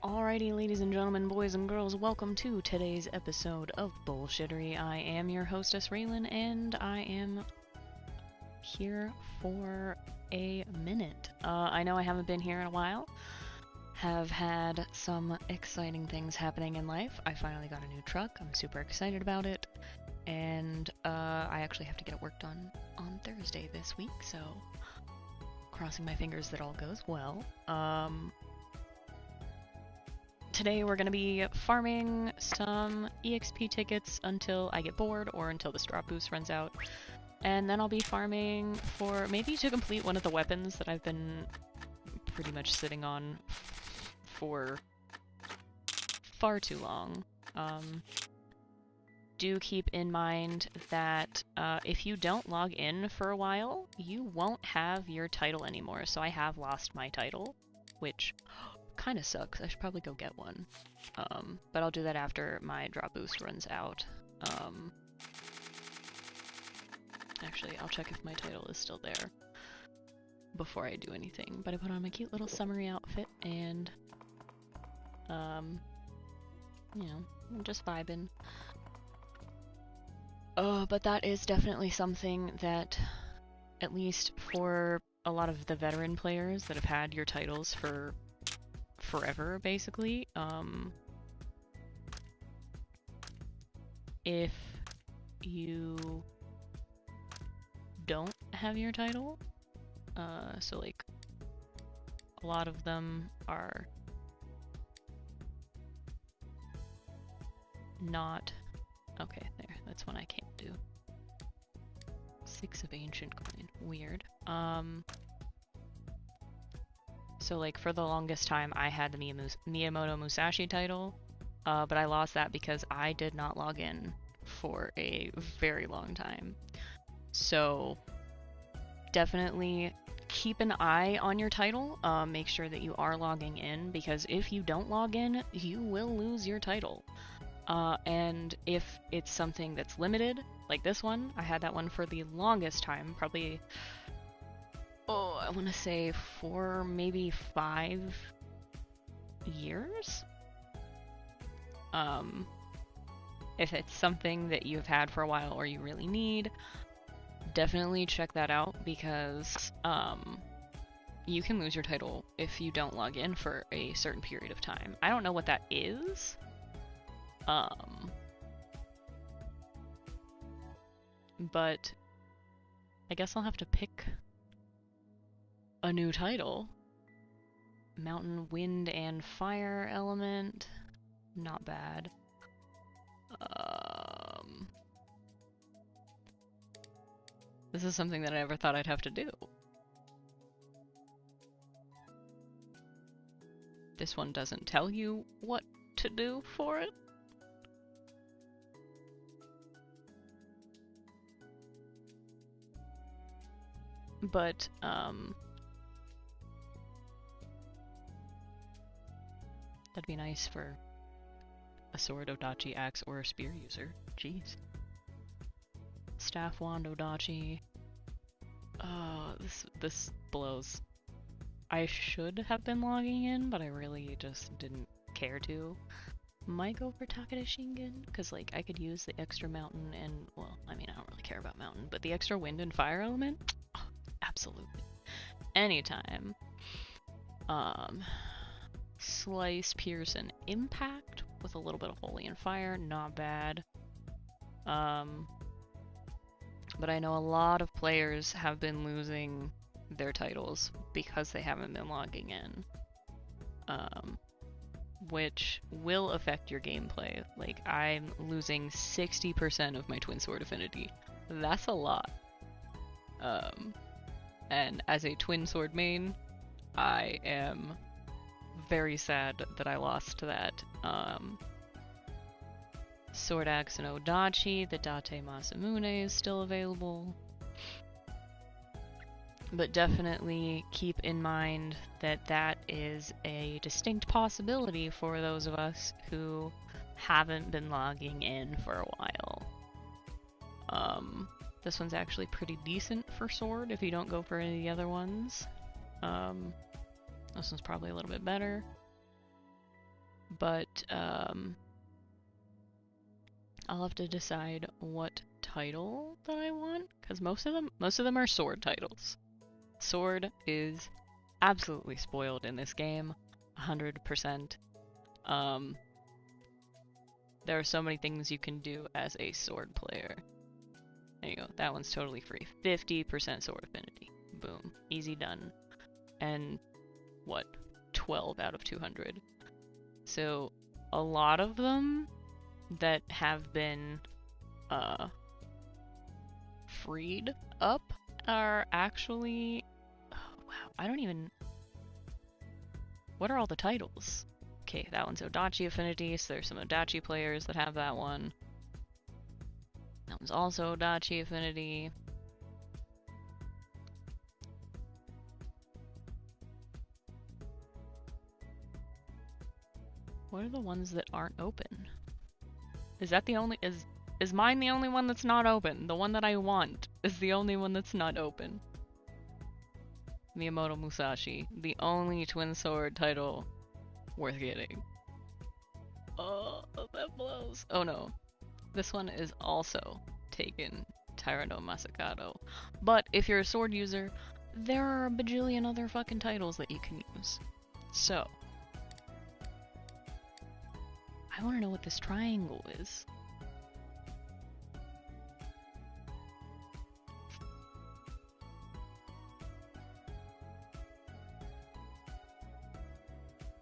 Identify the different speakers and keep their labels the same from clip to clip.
Speaker 1: Alrighty, ladies and gentlemen, boys and girls, welcome to today's episode of Bullshittery. I am your hostess, Raelan, and I am here for a minute. I know I haven't been here in a while. Have had some exciting things happening in life. I finally got a new truck. I'm super excited about it. And I actually have to get it worked on Thursday this week, so crossing my fingers that all goes well. Today we're going to be farming some EXP tickets until I get bored or until this drop boost runs out. And then I'll be farming for maybe to complete one of the weapons that I've been pretty much sitting on for far too long. Do keep in mind that if you don't log in for a while, you won't have your title anymore. So I have lost my title, which kind of sucks. I should probably go get one. But I'll do that after my drop boost runs out. Actually, I'll check if my title is still there before I do anything. But I put on my cute little summery outfit and, you know, I'm just vibing. But that is definitely something that, at least for a lot of the veteran players that have had your titles for forever, basically, if you don't have your title, so like a lot of them are not okay. There, that's one I can't do. 6 of ancient coin, weird. So like for the longest time I had the Miyamoto Musashi title, but I lost that because I did not log in for a very long time. So definitely keep an eye on your title, make sure that you are logging in, because if you don't log in, you will lose your title. And if it's something that's limited, like this one, I had that one for the longest time, probably, I want to say 4, maybe 5 years? If it's something that you've had for a while or you really need, definitely check that out, because you can lose your title if you don't log in for a certain period of time. I don't know what that is. But I guess I'll have to pick a new title. Mountain, wind, and fire element. Not bad. This is something that I never thought I'd have to do. This one doesn't tell you what to do for it. But, that'd be nice for a sword, odachi, axe, or a spear user. Jeez. Staff, wand, odachi. This blows. I should have been logging in, but I really just didn't care to. Might go for Takeda Shingen, because like I could use the extra mountain and, well, I mean, I don't really care about mountain, but the extra wind and fire element? Oh, absolutely. Anytime. Slice, pierce, and impact with a little bit of holy and fire, not bad. But I know a lot of players have been losing their titles because they haven't been logging in. Which will affect your gameplay. Like, I'm losing 60% of my twin sword affinity. That's a lot. And as a twin sword main, I am very sad that I lost that. Sword axe and odachi, the Date Masamune is still available. But definitely keep in mind that that is a distinct possibility for those of us who haven't been logging in for a while. This one's actually pretty decent for sword if you don't go for any of the other ones. This one's probably a little bit better. But I'll have to decide what title that I want, because most of them are sword titles. Sword is absolutely spoiled in this game, 100%. There are so many things you can do as a sword player. There you go, that one's totally free. 50% sword affinity. Boom. Easy done. And what? 12 out of 200. So a lot of them that have been freed up are actually... Oh, wow, I don't even... What are all the titles? Okay, that one's Odachi Affinity, so there's some Odachi players that have that one. That one's also Odachi Affinity. What are the ones that aren't open? Is that the only... Is mine the only one that's not open? The one that I want is the only one that's not open. Miyamoto Musashi, the only twin sword title worth getting. Oh, that blows. Oh no. This one is also taken Tyranno Masakado. But if you're a sword user, there are a bajillion other fucking titles that you can use. So, I want to know what this triangle is.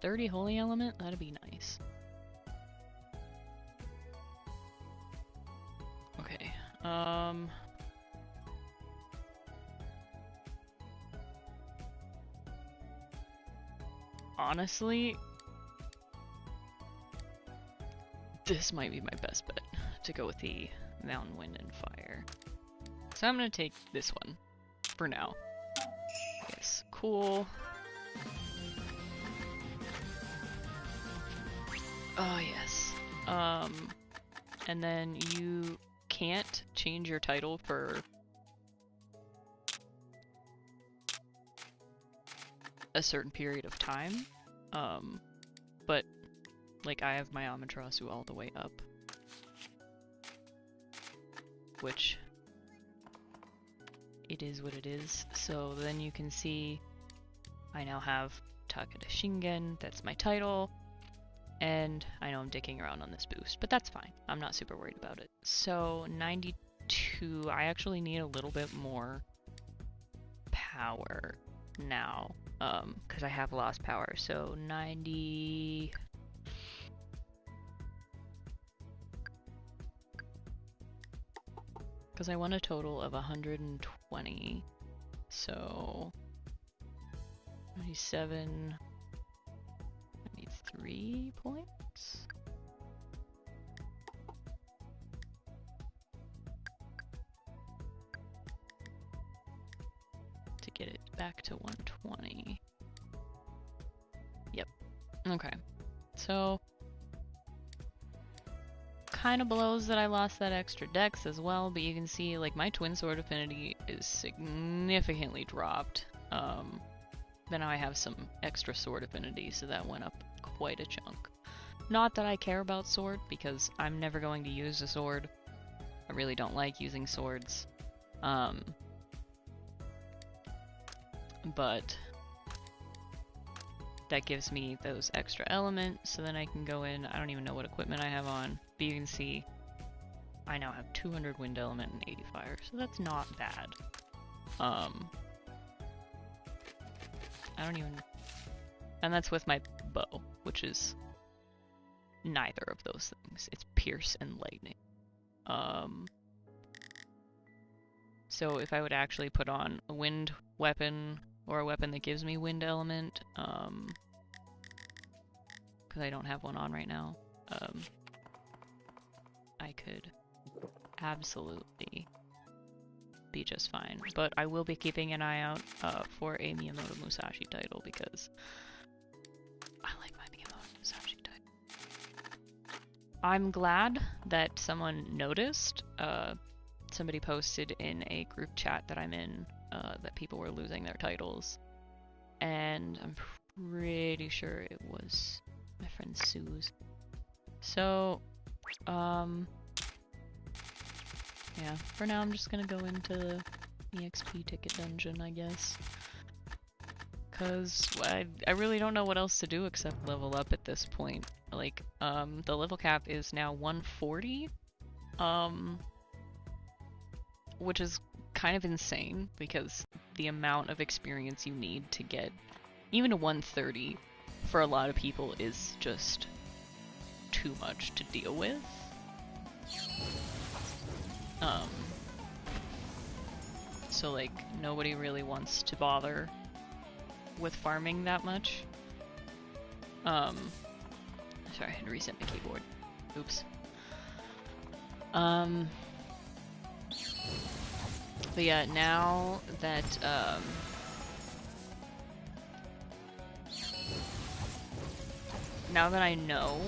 Speaker 1: $30 holy element? That'd be nice. Okay, honestly, this might be my best bet to go with the Mountain Wind and Fire. So I'm gonna take this one for now. Yes, cool. Oh yes. And then you can't change your title for a certain period of time. But like I have my Amaterasu all the way up, which it is what it is. So then you can see I now have Takeda Shingen, that's my title. And I know I'm dicking around on this boost, but that's fine. I'm not super worried about it. So 92, I actually need a little bit more power now, because I have lost power. So 90... Because I want a total of 120, so 97... 3 points? To get it back to 120. Yep. Okay. So, kind of blows that I lost that extra dex as well, but you can see, like, my twin sword affinity is significantly dropped. Then I have some extra sword affinity, so that went up quite a chunk. Not that I care about sword, because I'm never going to use a sword. I really don't like using swords. But that gives me those extra elements, so then I can go in. I don't even know what equipment I have on, but you can see I now have 200 wind element and 80 fire, so that's not bad. I don't even... And that's with my bow, which is neither of those things. It's pierce and lightning. So if I would actually put on a wind weapon, or a weapon that gives me wind element, because I don't have one on right now, I could absolutely be just fine. But I will be keeping an eye out for a Miyamoto Musashi title, because I like my Miyamoto Musashi title. I'm glad that someone noticed. Somebody posted in a group chat that I'm in that people were losing their titles, and I'm pretty sure it was My friend Sue's. So, yeah, for now I'm just gonna go into the EXP ticket dungeon, I guess. Cause I really don't know what else to do except level up at this point. Like, the level cap is now 140, which is kind of insane because the amount of experience you need to get even to 130 for a lot of people is just too much to deal with. So like nobody really wants to bother with farming that much. Sorry, I had to reset my keyboard. Oops. But yeah, now that I know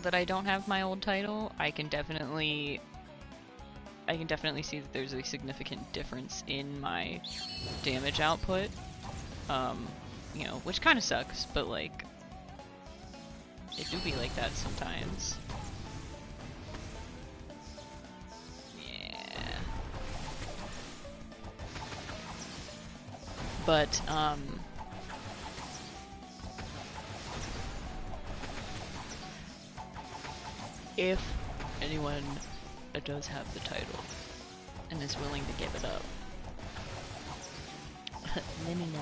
Speaker 1: that I don't have my old title, I can definitely see that there's a significant difference in my damage output. You know, which kind of sucks, but like, it do be like that sometimes. Yeah. But, if anyone does have the title and is willing to give it up, let me know.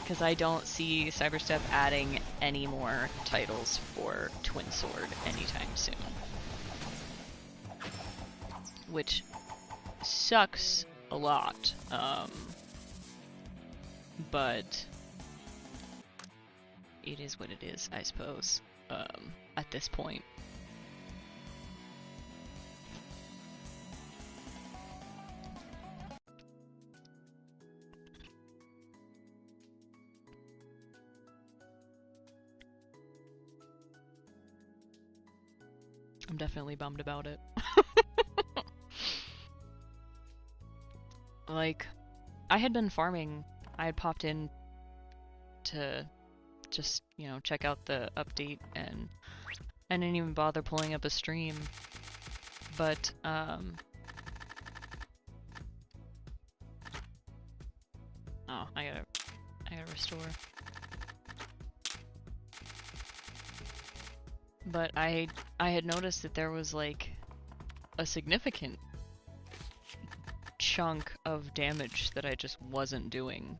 Speaker 1: Because I don't see Cyberstep adding any more titles for Twin Sword anytime soon. Which sucks a lot, but it is what it is, I suppose, at this point. I'm definitely bummed about it. Like, I had been farming. I had popped in to just, you know, check out the update, and I didn't even bother pulling up a stream. But, oh, I gotta restore. But I had noticed that there was like a significant chunk of damage that I just wasn't doing.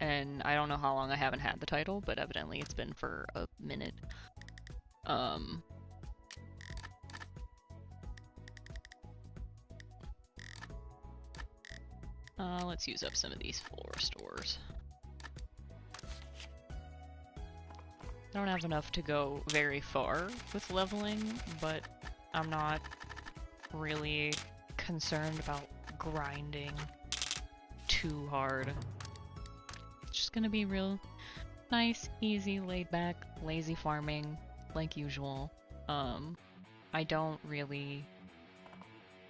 Speaker 1: And I don't know how long I haven't had the title, but evidently it's been for a minute. Let's use up some of these full restores. I don't have enough to go very far with leveling, but I'm not really concerned about grinding too hard. It's just gonna be real nice, easy, laid back, lazy farming, like usual. I don't really...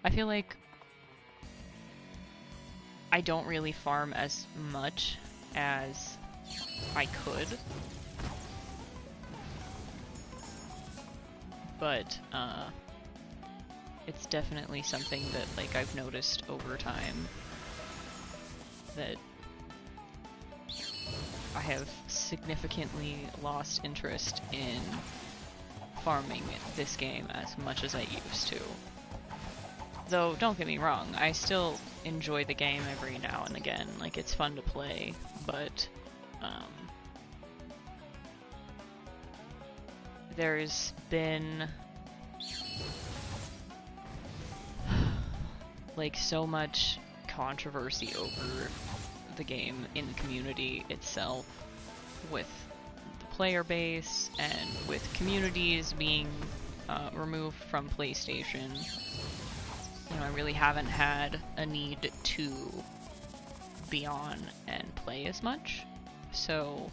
Speaker 1: I feel like I don't really farm as much as I could. But, it's definitely something that, like, I've noticed over time that I have significantly lost interest in farming this game as much as I used to. Though, don't get me wrong, I still enjoy the game every now and again. Like, it's fun to play, but, there's been like so much controversy over the game in the community itself, with the player base and with communities being removed from PlayStation. You know, I really haven't had a need to be on and play as much, so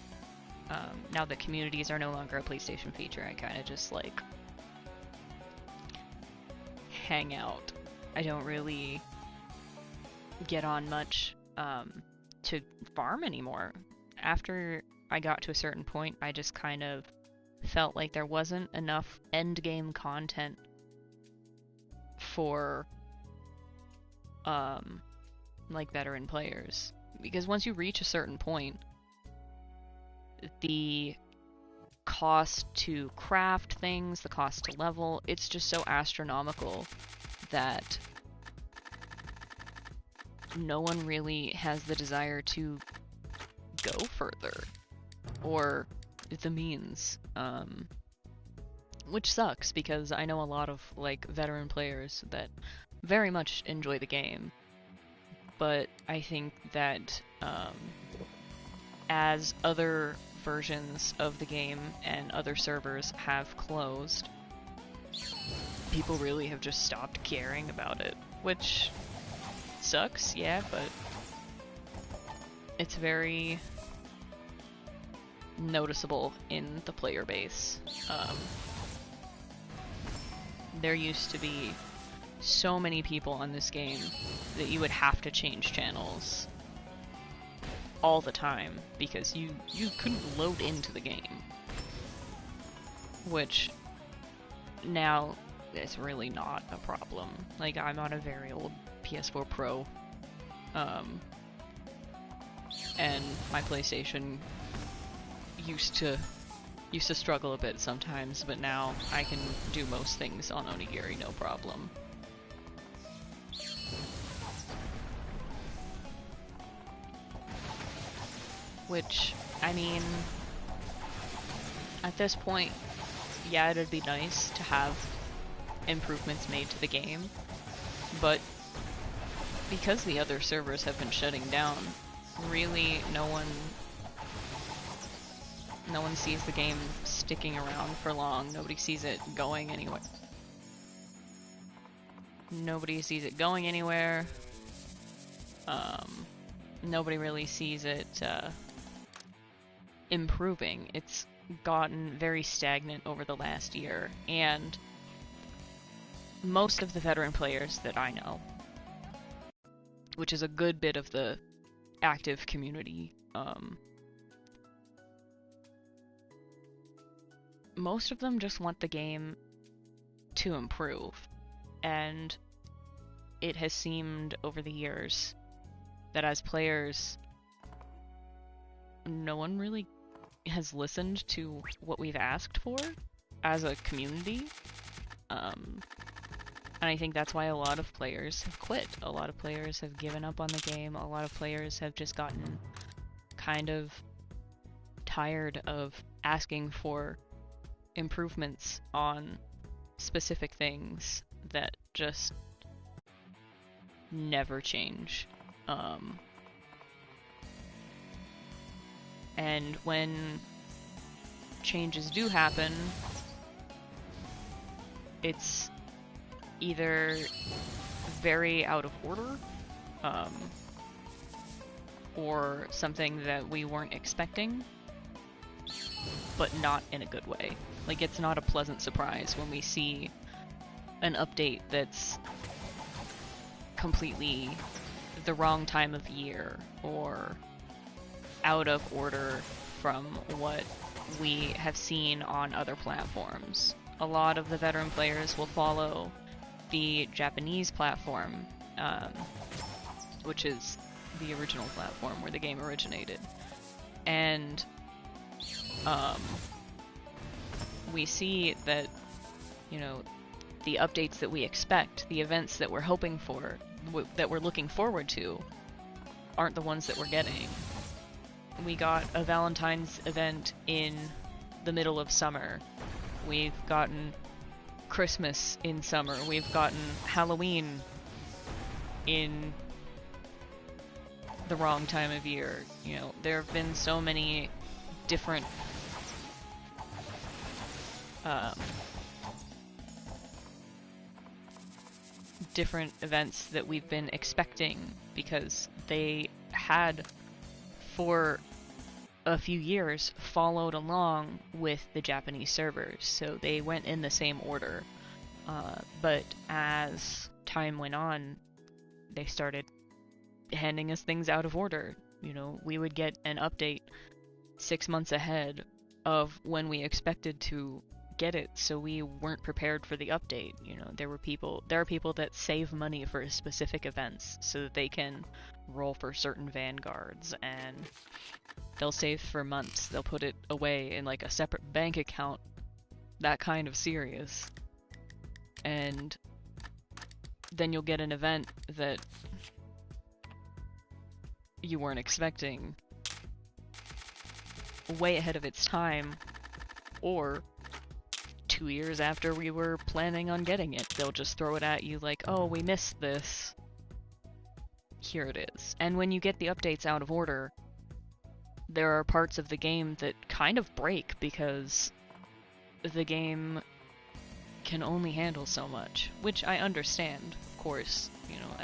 Speaker 1: now that communities are no longer a PlayStation feature, I kind of just, like, hang out. I don't really get on much to farm anymore. After I got to a certain point, I just kind of felt like there wasn't enough endgame content for like veteran players, because once you reach a certain point, the cost to craft things, the cost to level, it's just so astronomical that no one really has the desire to go further or the means, which sucks because I know a lot of like veteran players that very much enjoy the game, but I think that as other versions of the game and other servers have closed, people really have just stopped caring about it, which sucks, yeah, but it's very noticeable in the player base. There used to be so many people on this game that you would have to change channels all the time because you couldn't load into the game, which now it's really not a problem. Like, I'm on a very old PS4 Pro, and my PlayStation used to struggle a bit sometimes, but now I can do most things on Onigiri no problem. Which, I mean, at this point, yeah, it'd be nice to have improvements made to the game, but because the other servers have been shutting down, really no one sees the game sticking around for long. Nobody sees it going anywhere. Nobody sees it going anywhere. Nobody really sees it improving. It's gotten very stagnant over the last year, and most of the veteran players that I know, which is a good bit of the active community, most of them just want the game to improve, and it has seemed over the years that as players, no one really has listened to what we've asked for as a community, and I think that's why a lot of players have quit. A lot of players have given up on the game. A lot of players have just gotten kind of tired of asking for improvements on specific things that just never change. And when changes do happen, it's either very out of order, or something that we weren't expecting, but not in a good way. Like, it's not a pleasant surprise when we see an update that's completely the wrong time of year or out of order from what we have seen on other platforms. A lot of the veteran players will follow the Japanese platform, which is the original platform where the game originated. And we see that, you know, the updates that we expect, the events that we're hoping for, that we're looking forward to, aren't the ones that we're getting. We got a Valentine's event in the middle of summer. We've gotten Christmas in summer. We've gotten Halloween in the wrong time of year. You know, there have been so many different different events that we've been expecting because they had, for a few years, followed along with the Japanese servers, so they went in the same order. But as time went on, they started handing us things out of order. You know, we would get an update 6 months ahead of when we expected to get it, so we weren't prepared for the update. You know, there are people that save money for specific events so that they can roll for certain vanguards, and they'll save for months. They'll put it away in like a separate bank account, that kind of serious. And then you'll get an event that you weren't expecting way ahead of its time, or 2 years after we were planning on getting it. They'll just throw it at you like, oh, we missed this. Here it is. And when you get the updates out of order, there are parts of the game that kind of break because the game can only handle so much, which I understand, of course. You know,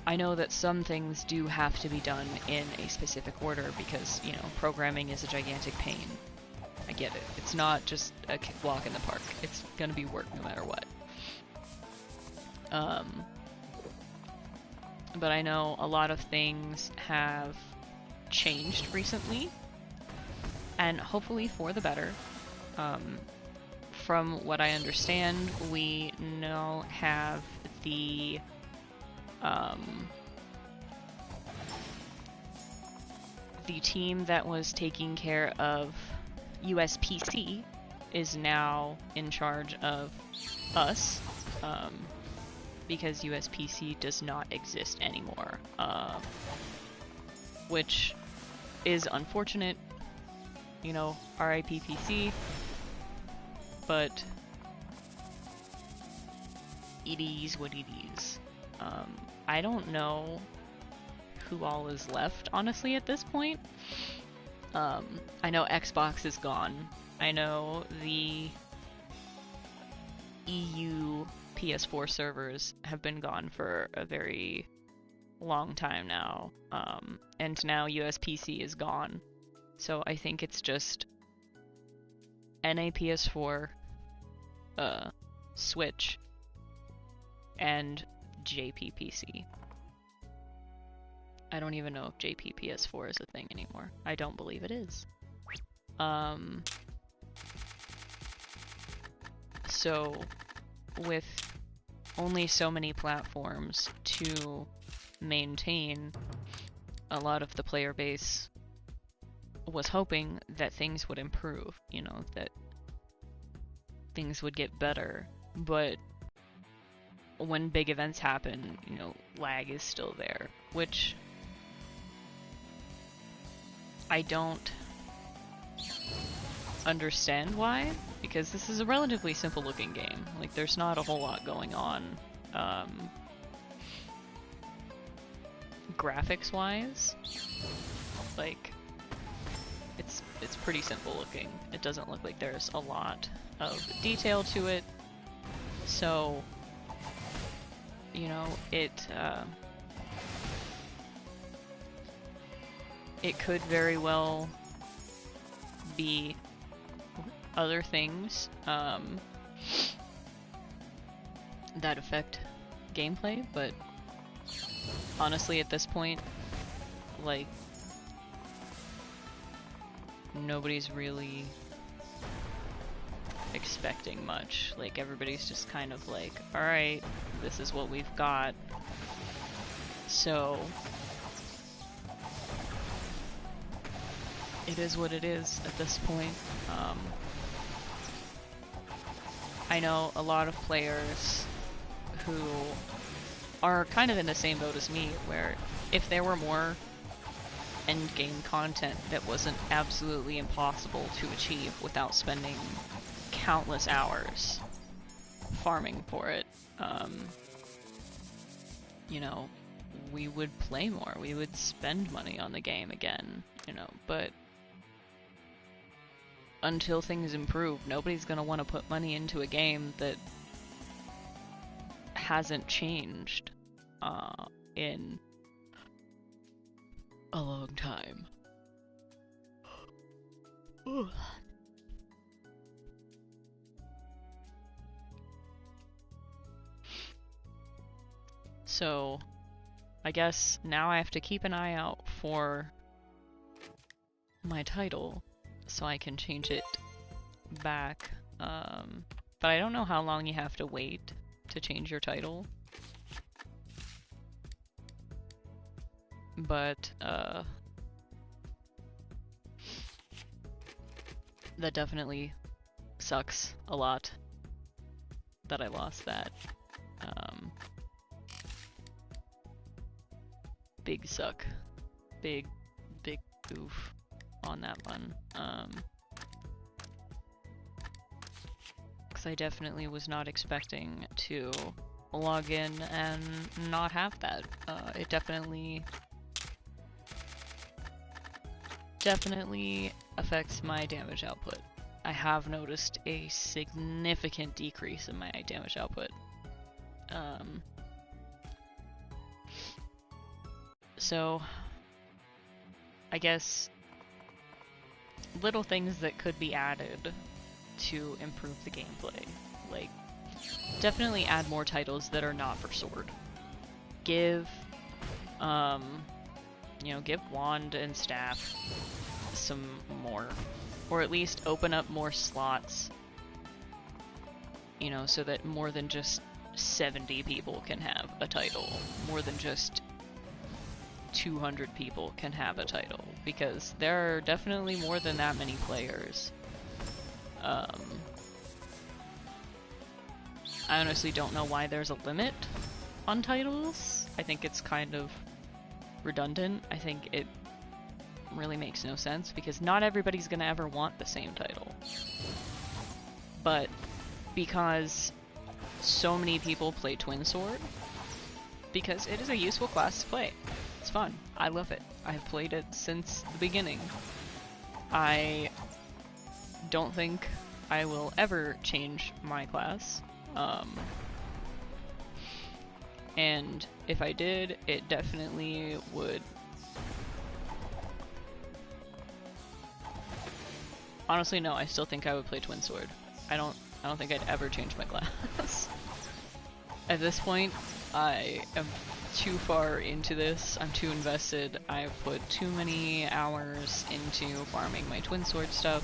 Speaker 1: I know that some things do have to be done in a specific order because, you know, programming is a gigantic pain. I get it. It's not just a walk in the park. It's gonna be work no matter what. But I know a lot of things have changed recently, and hopefully for the better. From what I understand, we now have the team that was taking care of USPC is now in charge of us, because USPC does not exist anymore, which is unfortunate, you know, RIP PC, but it is what it is. I don't know who all is left, honestly, at this point. I know Xbox is gone. I know the EU PS4 servers have been gone for a very long time now, and now USPC is gone. So I think it's just NA PS4, Switch, and JPPC. I don't even know if JPPS4 is a thing anymore. I don't believe it is. So, with only so many platforms to maintain, a lot of the player base was hoping that things would improve, you know, that things would get better. But when big events happen, you know, lag is still there, which I don't understand why, because this is a relatively simple looking game. Like, there's not a whole lot going on, graphics wise. Like, it's pretty simple looking. It doesn't look like there's a lot of detail to it, so, you know, it could very well be other things that affect gameplay, but honestly at this point, like, nobody's really expecting much. Like, everybody's just kind of like, alright, this is what we've got. So it is what it is at this point. I know a lot of players who are kind of in the same boat as me, where if there were more endgame content that wasn't absolutely impossible to achieve without spending countless hours farming for it, you know, we would play more, we would spend money on the game again, you know, but until things improve, nobody's gonna want to put money into a game that hasn't changed in a long time. So, I guess now I have to keep an eye out for my title so I can change it back. But I don't know how long you have to wait to change your title. But, that definitely sucks a lot that I lost that. Big suck. Big goof on that one. Because I definitely was not expecting to log in and not have that. It definitely affects my damage output. I have noticed a significant decrease in my damage output. So, I guess little things that could be added to improve the gameplay. Like, definitely add more titles that are not for sword. Give, you know, give wand and staff some more. Or at least open up more slots, you know, so that more than just 70 people can have a title. More than just 200 people can have a title. Because there are definitely more than that many players. I honestly don't know why there's a limit on titles. I think it's kind of redundant. I think it really makes no sense because not everybody's gonna ever want the same title. But because so many people play Twin Sword, because it is a useful class to play. It's fun. I love it. I've played it since the beginning. I don't think I will ever change my class. And if I did, it definitely would... Honestly, no, I still think I would play Twin Sword. I don't think I'd ever change my class. At this point, I am too far into this. I'm too invested. I've put too many hours into farming my Twin Sword stuff,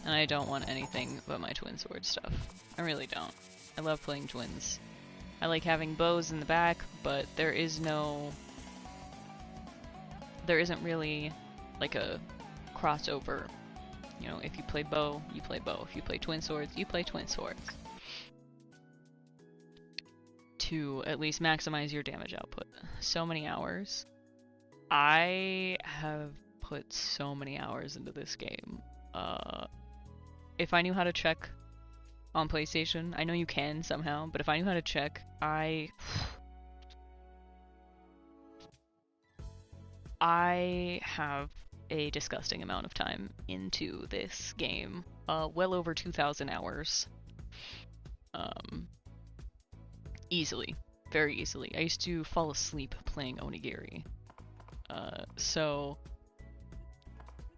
Speaker 1: and I don't want anything but my Twin Sword stuff. I really don't. I love playing twins. I like having bows in the back, but there isn't really like a crossover. You know, if you play bow, you play bow. If you play twin swords, you play twin swords. To at least maximize your damage output. So many hours. I have put so many hours into this game. If I knew how to check on PlayStation, I know you can somehow, but if I knew how to check, I have a disgusting amount of time into this game. Well over 2,000 hours. Easily. Very easily. I used to fall asleep playing Onigiri. So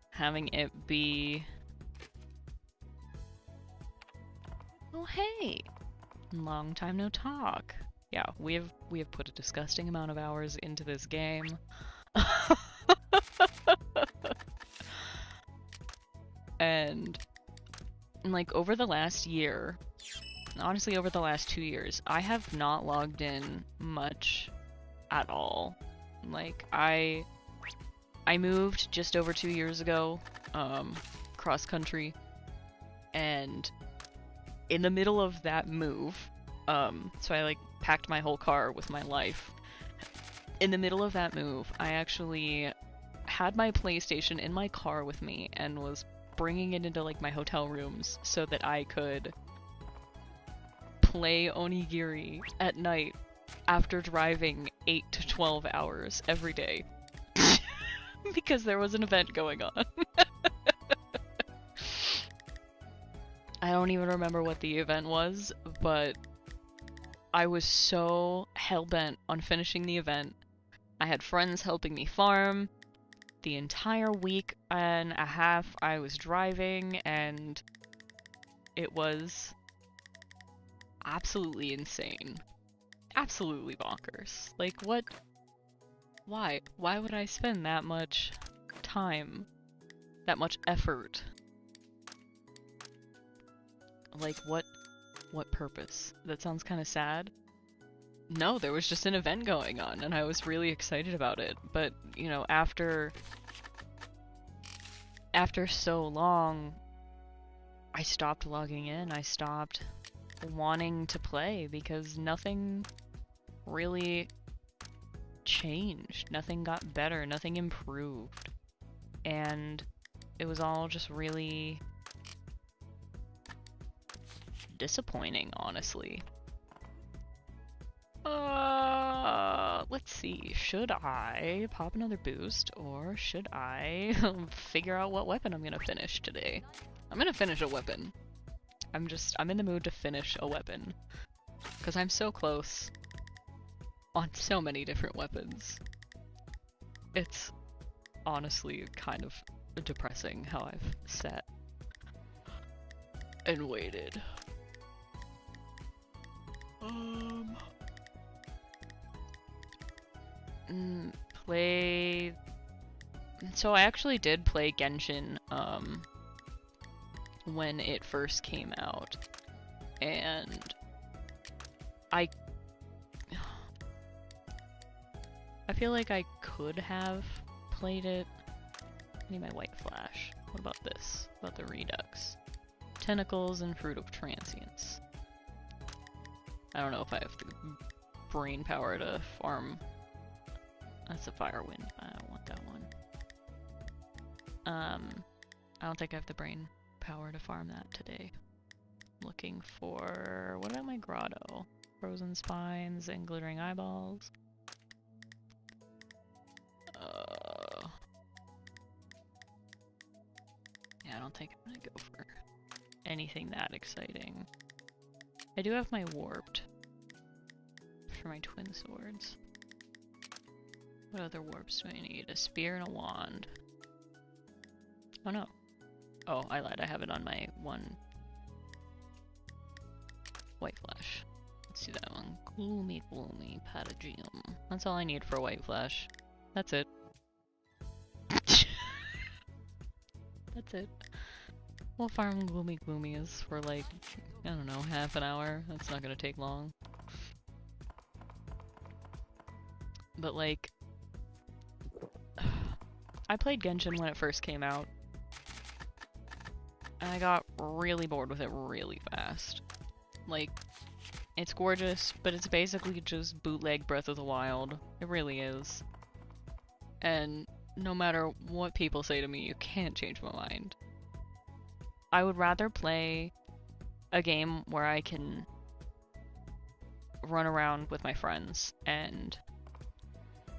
Speaker 1: having it be... Oh hey! Long time no talk. Yeah, we have put a disgusting amount of hours into this game. And like over the last year, honestly over the last 2 years, I have not logged in much at all. Like I moved just over 2 years ago, cross country, and in the middle of that move, so I like packed my whole car with my life. In the middle of that move, I actually had my PlayStation in my car with me and was bringing it into like my hotel rooms so that I could play Onigiri at night after driving 8 to 12 hours every day. Because there was an event going on. I don't even remember what the event was, but I was so hell-bent on finishing the event. I had friends helping me farm. The entire week and a half I was driving, and it was absolutely insane. Absolutely bonkers. Like, what Why? Why would I spend that much time, that much effort? Like, what purpose? That sounds kind of sad. No, there was just an event going on, and I was really excited about it. But, you know, after so long, I stopped logging in. I stopped wanting to play because nothing really changed. Nothing got better. Nothing improved. And it was all just really disappointing, honestly. Let's see. Should I pop another boost, or should I figure out what weapon I'm gonna finish today? I'm gonna finish a weapon. I'm in the mood to finish a weapon. Because I'm so close on so many different weapons. It's honestly kind of depressing how I've sat and waited. Play... So I actually did play Genshin, when it first came out. And I feel like I could have played it. I need my white flash. What about this? What about the Redux? Tentacles and Fruit of Transience. I don't know if I have the brain power to farm. That's a Firewind. I don't want that one. I don't think I have the brain power to farm that today. Looking for... what about my grotto? Frozen Spines and Glittering Eyeballs. Yeah, I don't think I'm gonna go for anything that exciting. I do have my Warped for my twin swords. What other warps do I need? A spear and a wand. Oh no. Oh, I lied. I have it on my one white flash. Let's do that one. Gloomy, gloomy patagium. That's all I need for white flash. That's it. That's it. We'll farm gloomy gloomies for like, I don't know, half an hour. That's not gonna take long. But like, I played Genshin when it first came out, and I got really bored with it really fast. Like, it's gorgeous, but it's basically just bootleg Breath of the Wild. It really is. And no matter what people say to me, you can't change my mind. I would rather play a game where I can run around with my friends and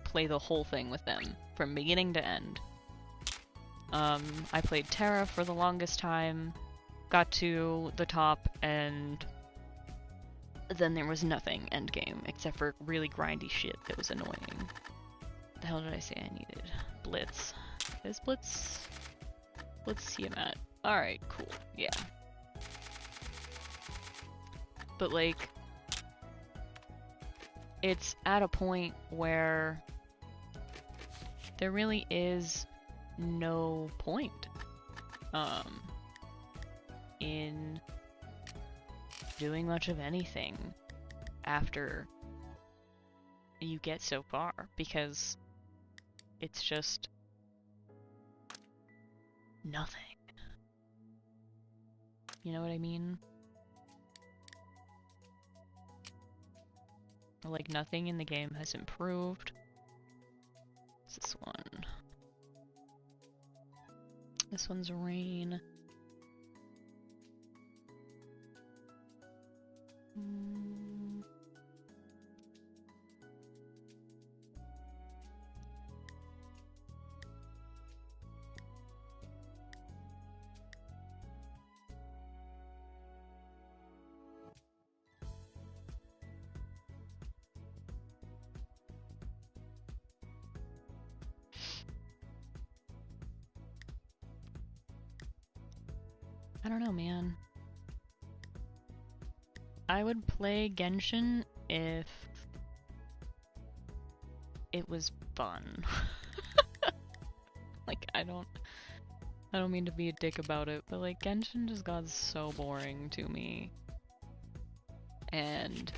Speaker 1: play the whole thing with them from beginning to end. I played Terra for the longest time, got to the top, and then there was nothing endgame except for really grindy shit that was annoying. What the hell did I say I needed? Blitz. Is Blitz Tiamat. Alright, cool. Yeah. But like, it's at a point where there really is no point in doing much of anything after you get so far, because it's just nothing. You know what I mean? Like, nothing in the game has improved. What's this one? This one's Rain. I don't know, man. I would play Genshin if it was fun. Like, I don't mean to be a dick about it, but like Genshin just got so boring to me. And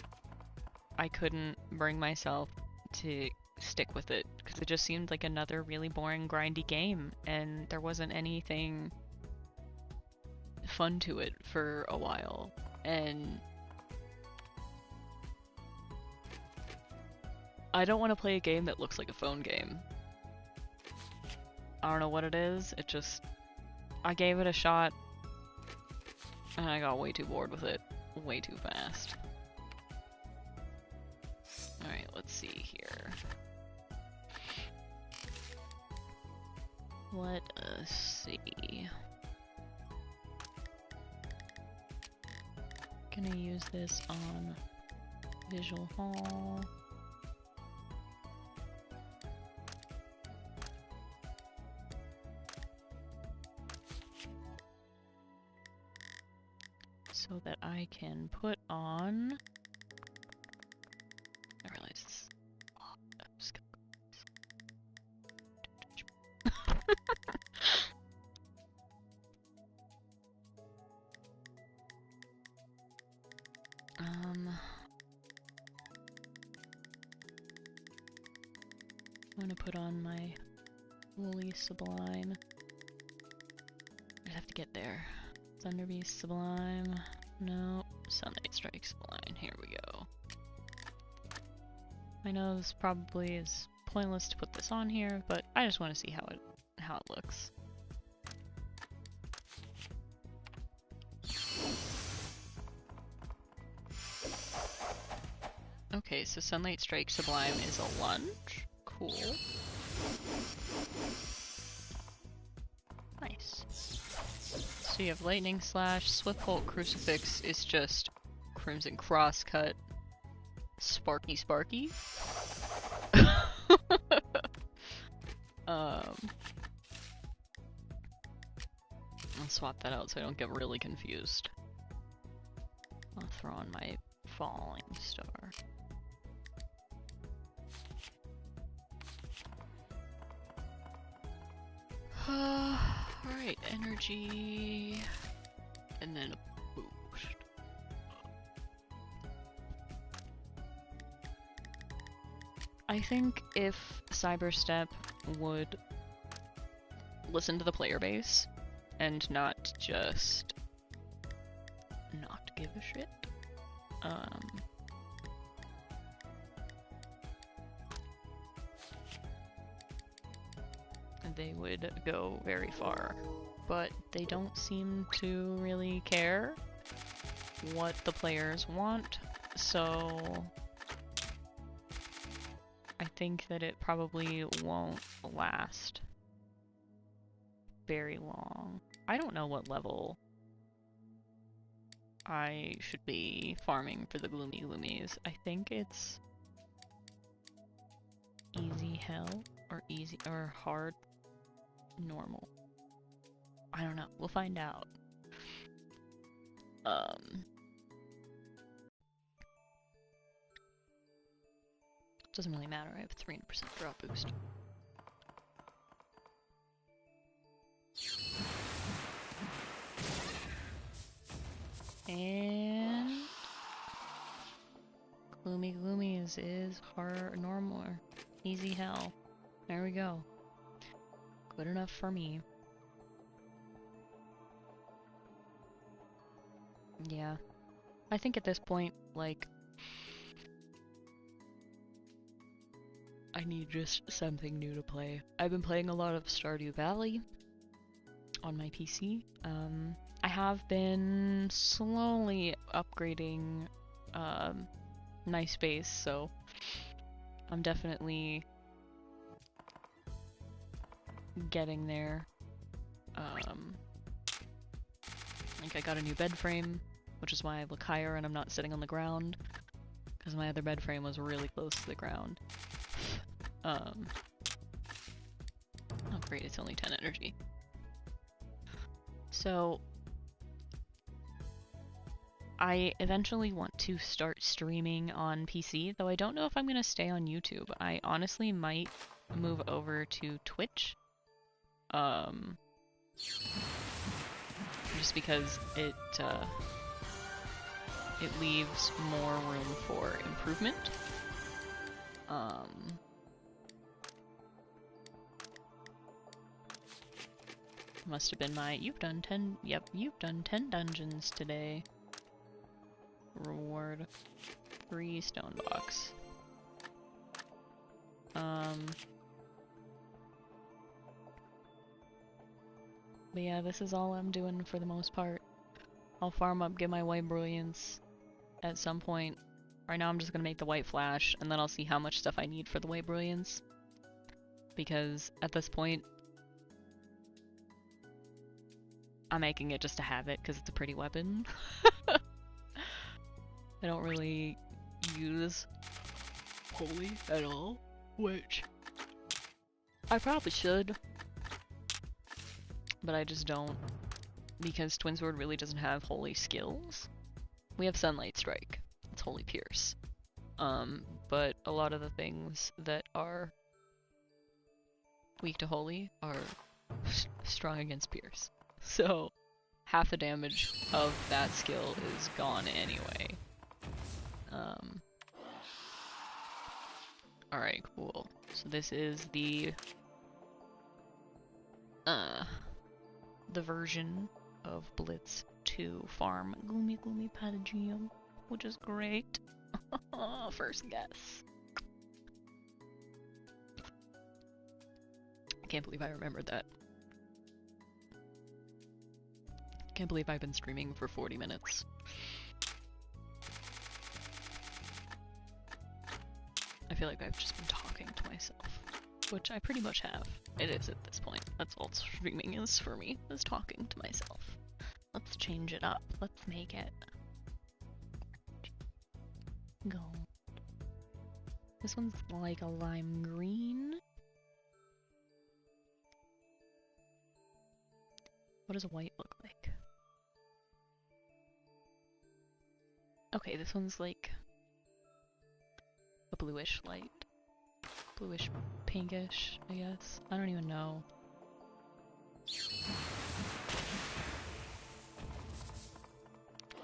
Speaker 1: I couldn't bring myself to stick with it because it just seemed like another really boring, grindy game, and there wasn't anything fun to it for a while. And I don't want to play a game that looks like a phone game. I don't know what it is, it just... I gave it a shot, and I got way too bored with it, way too fast. Alright, let's see here. Let us see. Gonna use this on Visual Hall. So that I can put on... I realize it's... Oh, I'm just gonna... I'm gonna put on my Woolly Sublime. I have to get there. Thunderbeast Sublime. No. Sunlight Strike Sublime. Here we go. I know this probably is pointless to put this on here, but I just want to see how it looks. Okay, so Sunlight Strike Sublime is a lunge. Cool. Nice. So you have Lightning Slash, Swift Bolt Crucifix is just Crimson Crosscut, Sparky Sparky. I'll swap that out so I don't get really confused. I'll throw on my Falling Star. Alright, energy, and then a boost. I think if Cyberstep would listen to the player base and not just not give a shit, they would go very far. But they don't seem to really care what the players want, so I think that it probably won't last very long. I don't know what level I should be farming for the Gloomy Gloomies. I think it's easy hell, or easy, or hard normal. I don't know. We'll find out. Doesn't really matter. I have 300% drop boost. And Gloomy Gloomy is hard normal or easy hell. There we go. Good enough for me. Yeah. I think at this point, like, I need just something new to play. I've been playing a lot of Stardew Valley on my PC. I have been slowly upgrading nice base, so I'm definitely getting there. Like I got a new bed frame, which is why I look higher and I'm not sitting on the ground, because my other bed frame was really close to the ground. Oh great, it's only 10 energy. So I eventually want to start streaming on PC, though I don't know if I'm gonna stay on YouTube. I honestly might move over to Twitch. Just because it leaves more room for improvement. Must have been my, you've done 10 dungeons today. Reward. 3 stone box. But yeah, this is all I'm doing for the most part. I'll farm up, get my white brilliance at some point. Right now I'm just gonna make the white flash, and then I'll see how much stuff I need for the white brilliance. Because at this point, I'm making it just to have it, because it's a pretty weapon. I don't really use holy at all, which I probably should. But I just don't, because Twin Sword really doesn't have holy skills. We have Sunlight Strike, it's Holy Pierce. But a lot of the things that are weak to holy are strong against Pierce. So half the damage of that skill is gone anyway. Alright, cool. So this is the version of Blitz to farm Gloomy Patagium, which is great. First guess. I can't believe I remembered that. Can't believe I've been streaming for 40 minutes. I feel like I've just been talking to myself, which I pretty much have. It is at this point. That's all streaming is for me, is talking to myself. Let's change it up. Let's make it gold. This one's like a lime green. What does white look like? Okay, this one's like a bluish light. Bluish pinkish, I guess. I don't even know.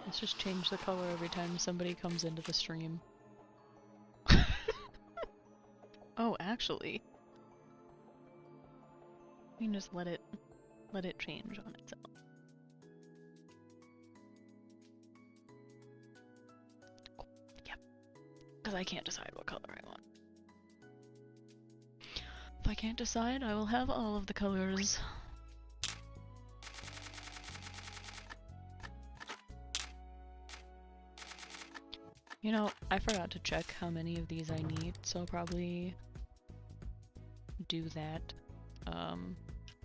Speaker 1: Let's just change the color every time somebody comes into the stream. Oh, actually, we can just let it change on its own. Yep, because I can't decide what color I want. If I can't decide, I will have all of the colors. You know, I forgot to check how many of these I need, so I'll probably do that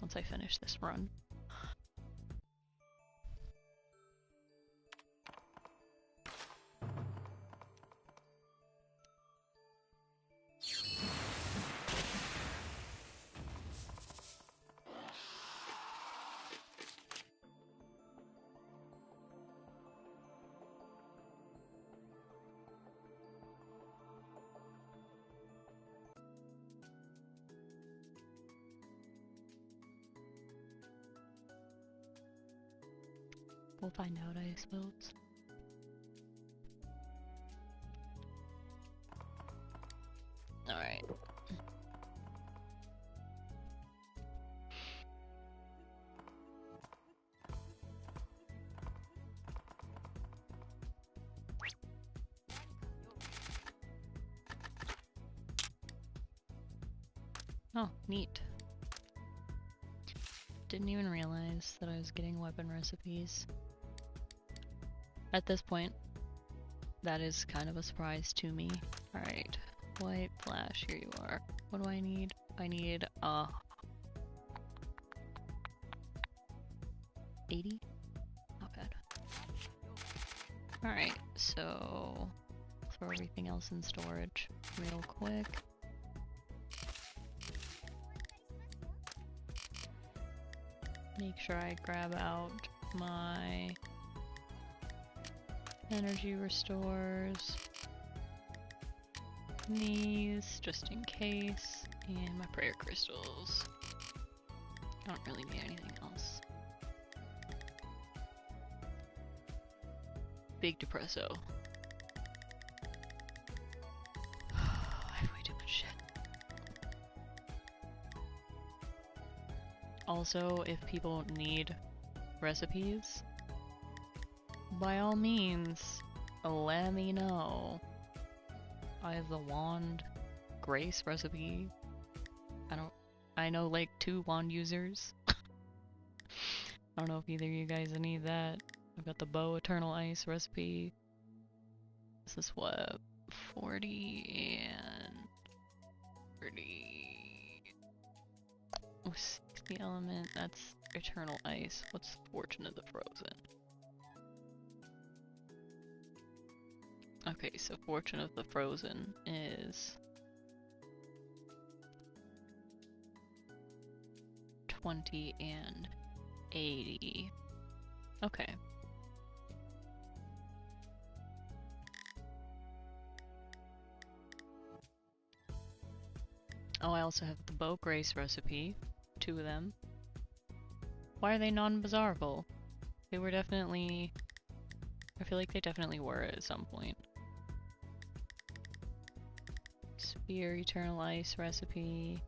Speaker 1: once I finish this run. We'll find out, I suppose. Alright. Oh, neat. Didn't even realize that I was getting weapon recipes. At this point, that is kind of a surprise to me. Alright, white flash, here you are. What do I need? I need, 80? Not bad. Alright, so throw everything else in storage real quick. Make sure I grab out my Energy restores. These, just in case. And my prayer crystals. I don't really need anything else. Big depresso. I have way too much shit. Also, if people need recipes, by all means, let me know. I have the wand grace recipe. I know like 2 wand users. I don't know if either of you guys need that. I've got the bow eternal ice recipe. This is what, 40 and 30. Oh, 60 element, that's eternal ice. What's fortune of the frozen? Okay, so fortune of the frozen is 20 and 80. Okay. Oh, I also have the bow grace recipe. 2 of them. Why are they non-bizarrable? They were definitely... I feel like they definitely were at some point. Spear eternal ice recipe.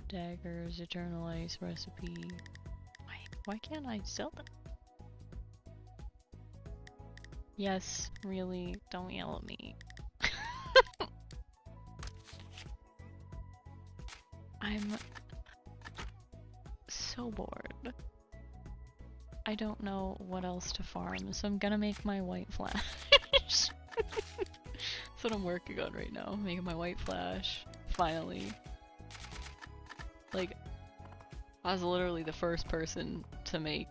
Speaker 1: Daggers eternal ice recipe. Why can't I sell them? Yes, really, don't yell at me. I'm so bored. I don't know what else to farm, so I'm gonna make my white flash. That's what I'm working on right now, making my white flash, finally. Like, I was literally the first person to make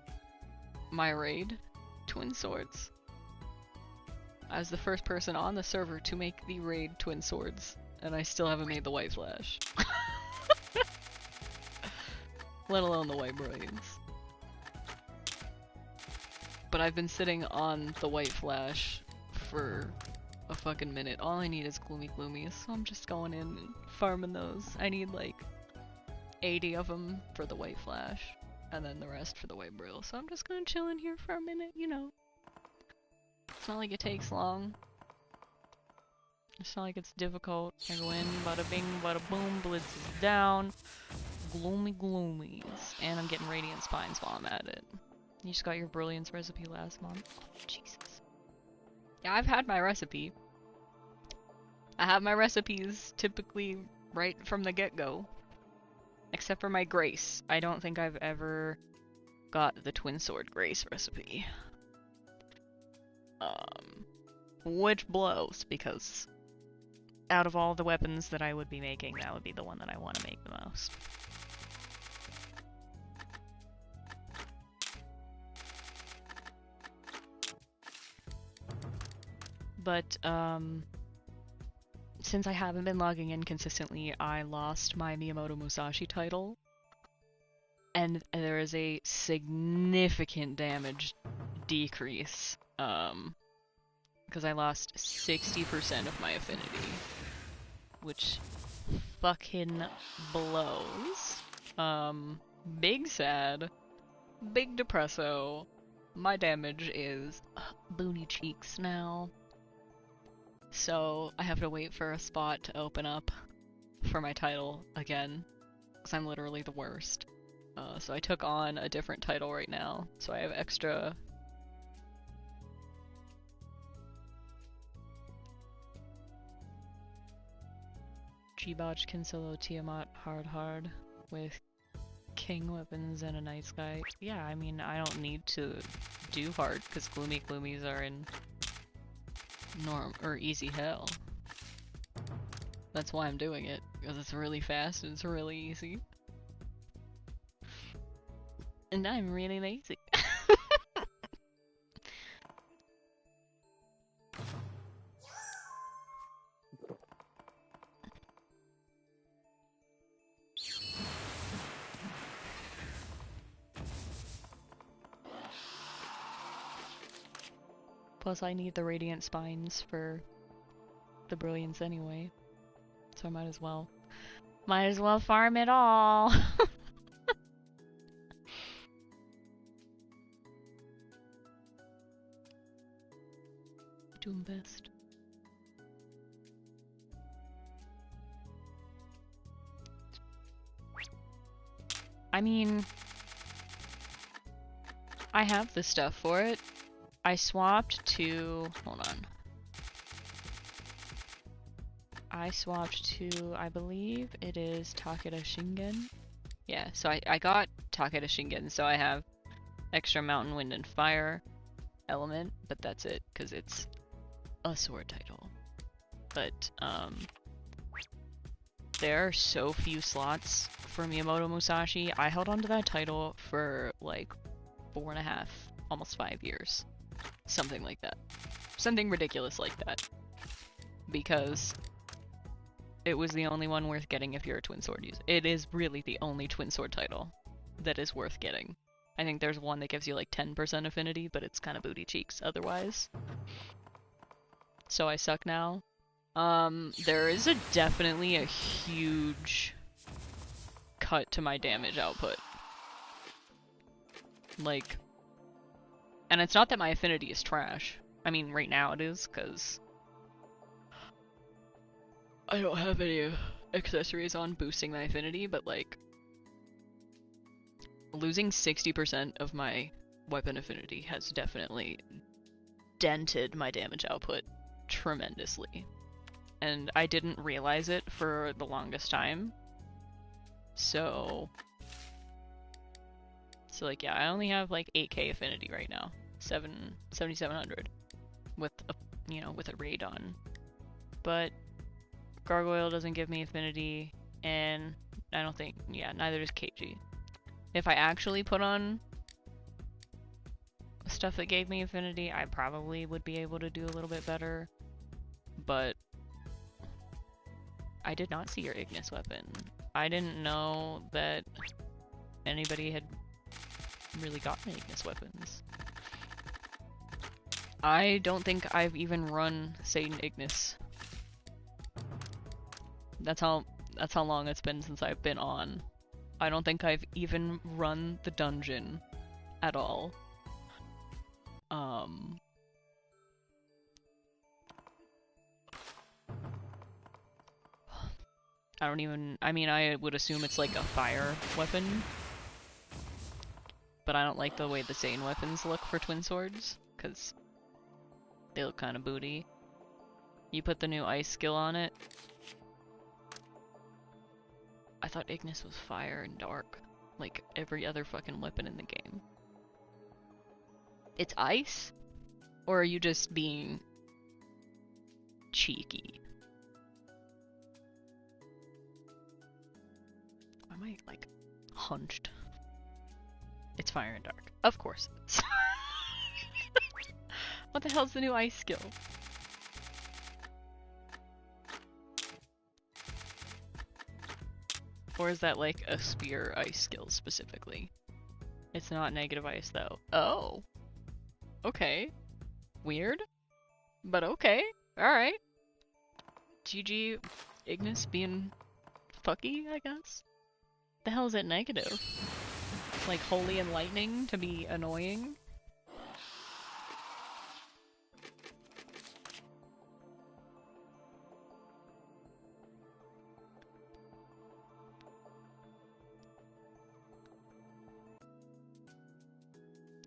Speaker 1: my raid twin swords. I was the first person on the server to make the raid twin swords, and I still haven't made the white flash. Let alone the white brilliance. But I've been sitting on the white flash for a fucking minute. All I need is gloomy gloomies, so I'm just going in and farming those. I need like 80 of them for the white flash, and then the rest for the white brill. So I'm just gonna chill in here for a minute, you know. It's not like it takes long. It's not like it's difficult. I go in, bada bing, bada boom, blitz is down. Gloomy gloomies. And I'm getting radiant spines while I'm at it. You just got your brilliance recipe last month. Oh, Jesus. Yeah, I've had my recipe. I have my recipes typically right from the get-go. Except for my grace. I don't think I've ever got the twin sword grace recipe. Which blows, because out of all the weapons that I would be making, that would be the one that I want to make the most. But, since I haven't been logging in consistently, I lost my Miyamoto Musashi title. And there is a significant damage decrease, because I lost 60% of my affinity. Which fucking blows. Big sad. Big depresso. My damage is booty cheeks now. So I have to wait for a spot to open up for my title again, because I'm literally the worst. So I took on a different title right now, so I have extra... G-Botch can solo Tiamat hard with king weapons and a night sky. Yeah, I mean, I don't need to do hard, because gloomy gloomies are in norm or easy hell. That's why I'm doing it, because it's really fast and it's really easy. And I'm really lazy. Plus I need the radiant spines for the brilliance anyway. So I might as well. Might as well farm it all! Doing best. I mean, I have the stuff for it. I swapped to, hold on. I swapped to, I believe it is Takeda Shingen. Yeah, so I got Takeda Shingen, so I have extra Mountain, Wind, and Fire element, but that's it, because it's a sword title. But, there are so few slots for Miyamoto Musashi. I held onto that title for like 4.5, almost 5 years. Something like that. Something ridiculous like that. Because it was the only one worth getting if you're a twin sword user. It is really the only twin sword title that is worth getting. I think there's one that gives you like 10% affinity, but it's kind of booty cheeks otherwise. So I suck now. There is definitely a huge cut to my damage output. Like, and it's not that my affinity is trash. I mean, right now it is, because I don't have any accessories on boosting my affinity, but like, losing 60% of my weapon affinity has definitely dented my damage output tremendously. And I didn't realize it for the longest time. So like, yeah, I only have like 8k affinity right now. 7700 with a, you know, with a raid on. But Gargoyle doesn't give me affinity, and I don't think, yeah, neither does KG. If I actually put on stuff that gave me affinity, I probably would be able to do a little bit better. But I did not see your Ignis weapon. I didn't know that anybody had really gotten Ignis weapons. I don't think I've even run Satan Ignis. That's how long it's been since I've been on. I don't think I've even run the dungeon at all. I don't even, I mean, I would assume it's like a fire weapon. But I don't like the way the Satan weapons look for twin swords, because they look kind of booty. You put the new ice skill on it. I thought Ignis was fire and dark, like every other fucking weapon in the game. It's ice? Or are you just being cheeky? Am I, like, hunched? It's fire and dark. Of course it is. What the hell's the new ice skill? Or is that like a spear ice skill specifically? It's not negative ice though. Oh. Okay. Weird. But okay. Alright. GG Ignis being fucky, I guess? The hell is it negative? Like holy and lightning to be annoying?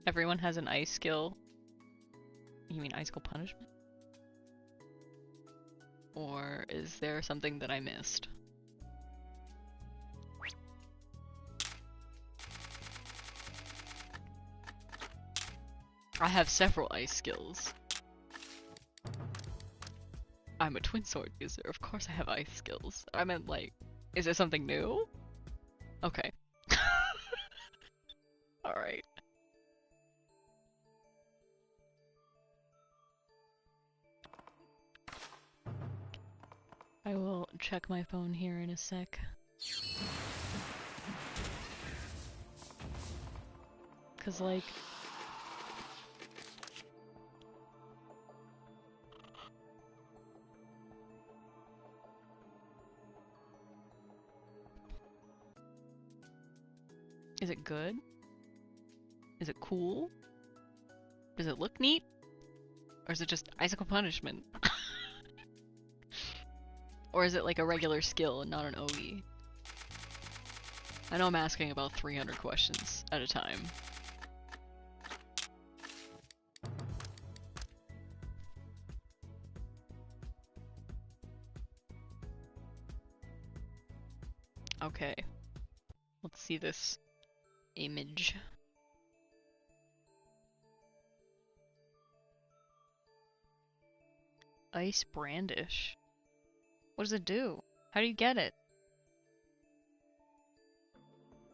Speaker 1: Everyone has an ice skill. You mean ice skill punishment? Or is there something that I missed? I have several ice skills. I'm a twin sword user, of course I have ice skills. I meant like, is it something new? Okay. Alright. I will check my phone here in a sec. Cause like, Is it good? Is it cool? Does it look neat? Or is it just icicle punishment? Or is it like a regular skill and not an OE? I know I'm asking about 300 questions at a time. Okay. Let's see this image. Ice brandish. What does it do? How do you get it?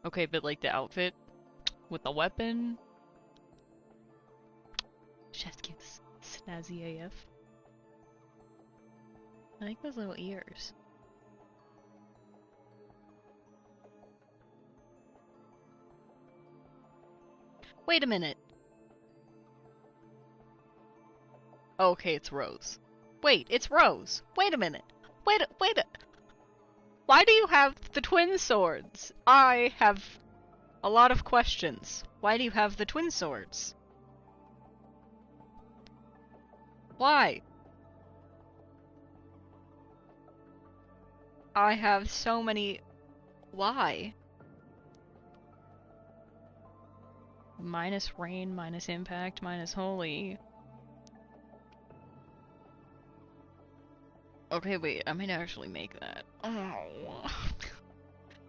Speaker 1: Okay, but like the outfit with the weapon? Chef's kiss. Snazzy AF. I like those little ears. Wait a minute. Oh, okay, it's Rose. Wait, it's Rose. Wait a minute. Wait a... Why do you have the twin swords? I have a lot of questions. Why do you have the twin swords? Why? I have so many... Why? Minus rain, minus impact, minus holy. Okay, wait, I might actually make that. Oh.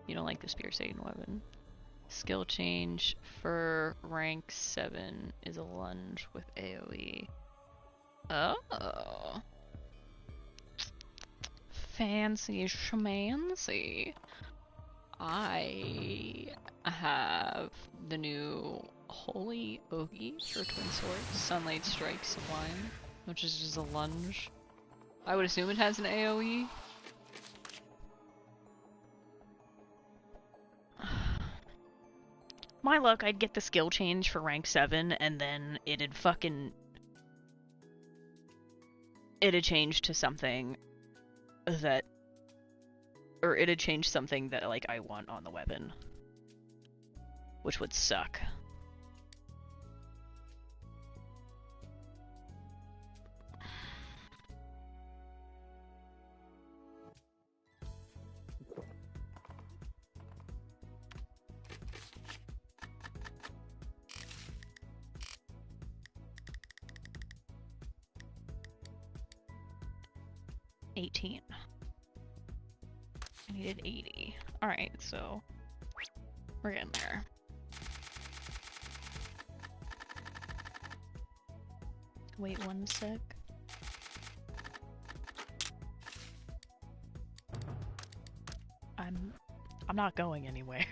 Speaker 1: You don't like the Spear Satan weapon. Skill change for rank 7 is a lunge with AoE. Oh. Fancy schmancy. I have the new Holy Ogi for Twin Swords, Sunlight Strike Sublime, which is just a lunge. I would assume it has an AoE. My luck, I'd get the skill change for rank 7 and then it'd change to something that... Or it'd change something that, like, I want on the weapon. Which would suck. $18. I needed 80. Alright, so we're getting there. Wait 1 sec. I'm not going anywhere.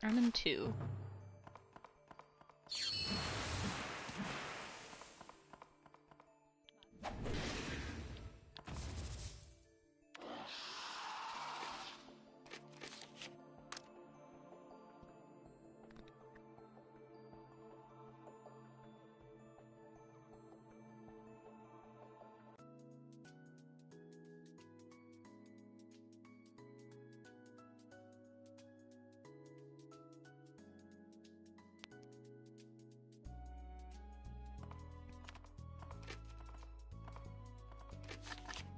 Speaker 1: I'm in 2.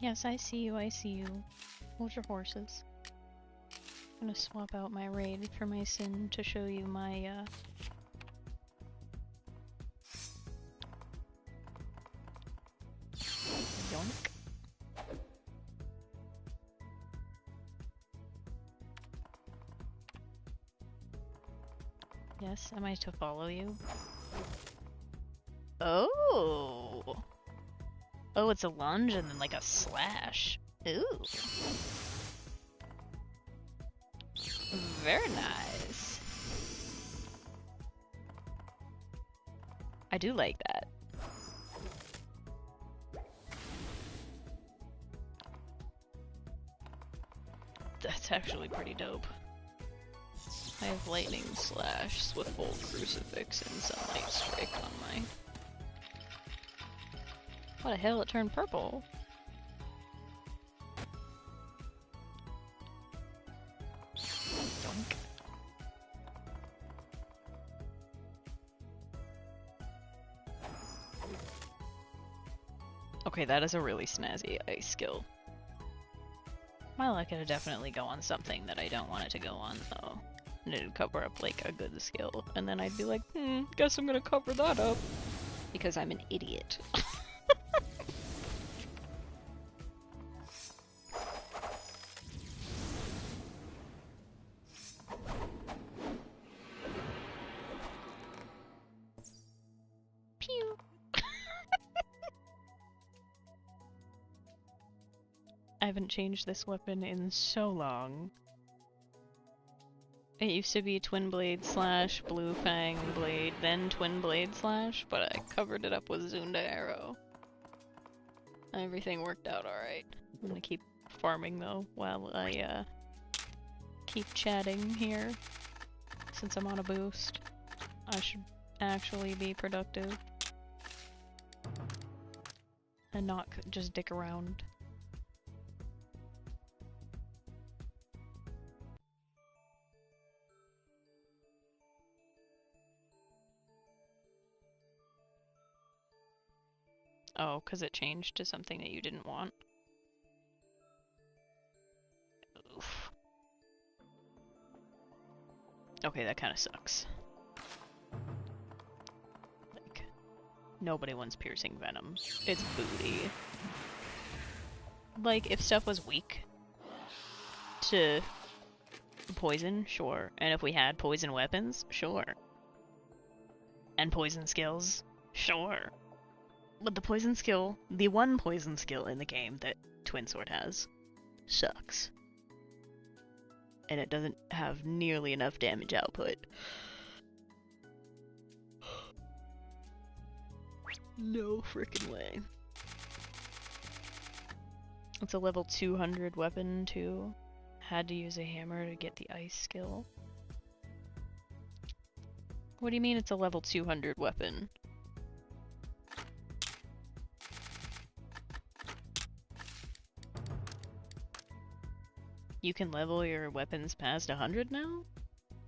Speaker 1: Yes, I see you, I see you. Hold your horses. I'm gonna swap out my raid for my sin to show you my, yoink. Yes, am I to follow you? Oh! Oh, it's a lunge and then like a slash. Ooh. Very nice. I do like that. That's actually pretty dope. I have lightning slash, swiftfold crucifix, and sunlight strike on my... What the hell, it turned purple? Donk. Okay, that is a really snazzy ice skill. My luck could definitely go on something that I don't want it to go on, though. And it'd cover up, like, a good skill. And then I'd be like, guess I'm gonna cover that up. Because I'm an idiot. Pew! I haven't changed this weapon in so long. It used to be Twin Blade slash Blue Fang Blade, then Twin Blade slash, but I covered it up with Zunda Arrow. Everything worked out alright. I'm gonna keep farming though, while I keep chatting here. Since I'm on a boost, I should actually be productive. And not just dick around. Oh, because it changed to something that you didn't want? Oof. Okay, that kind of sucks. Like, nobody wants piercing venom. It's booty. Like, if stuff was weak to poison, sure. And if we had poison weapons, sure. And poison skills, sure. But the poison skill, the one poison skill in the game that Twin Sword has, sucks. And it doesn't have nearly enough damage output. No frickin' way. It's a level 200 weapon too. Had to use a hammer to get the ice skill. What do you mean it's a level 200 weapon? You can level your weapons past 100 now?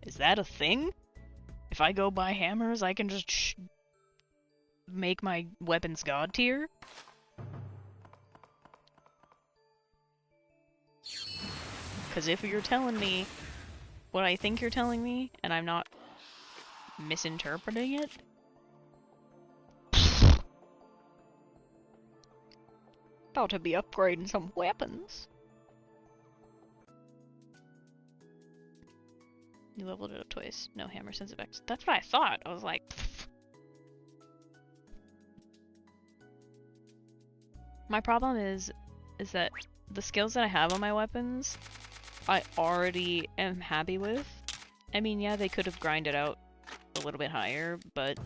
Speaker 1: Is that a thing? If I go buy hammers, I can just make my weapons god tier? Because if you're telling me what I think you're telling me, and I'm not misinterpreting it, about to be upgrading some weapons. You leveled it up twice. No hammer sensitive X. That's what I thought. I was like, pfft. My problem is that the skills that I have on my weapons, I already am happy with, I mean, yeah, they could have grinded out a little bit higher, but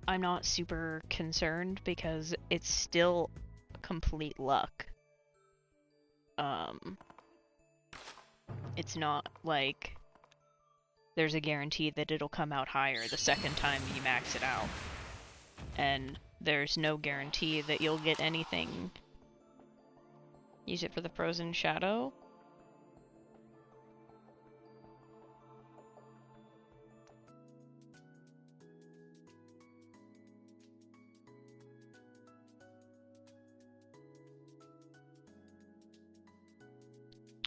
Speaker 1: I'm not super concerned because it's still complete luck. It's not like there's a guarantee that it'll come out higher the second time you max it out. And there's no guarantee that you'll get anything. Use it for the frozen shadow.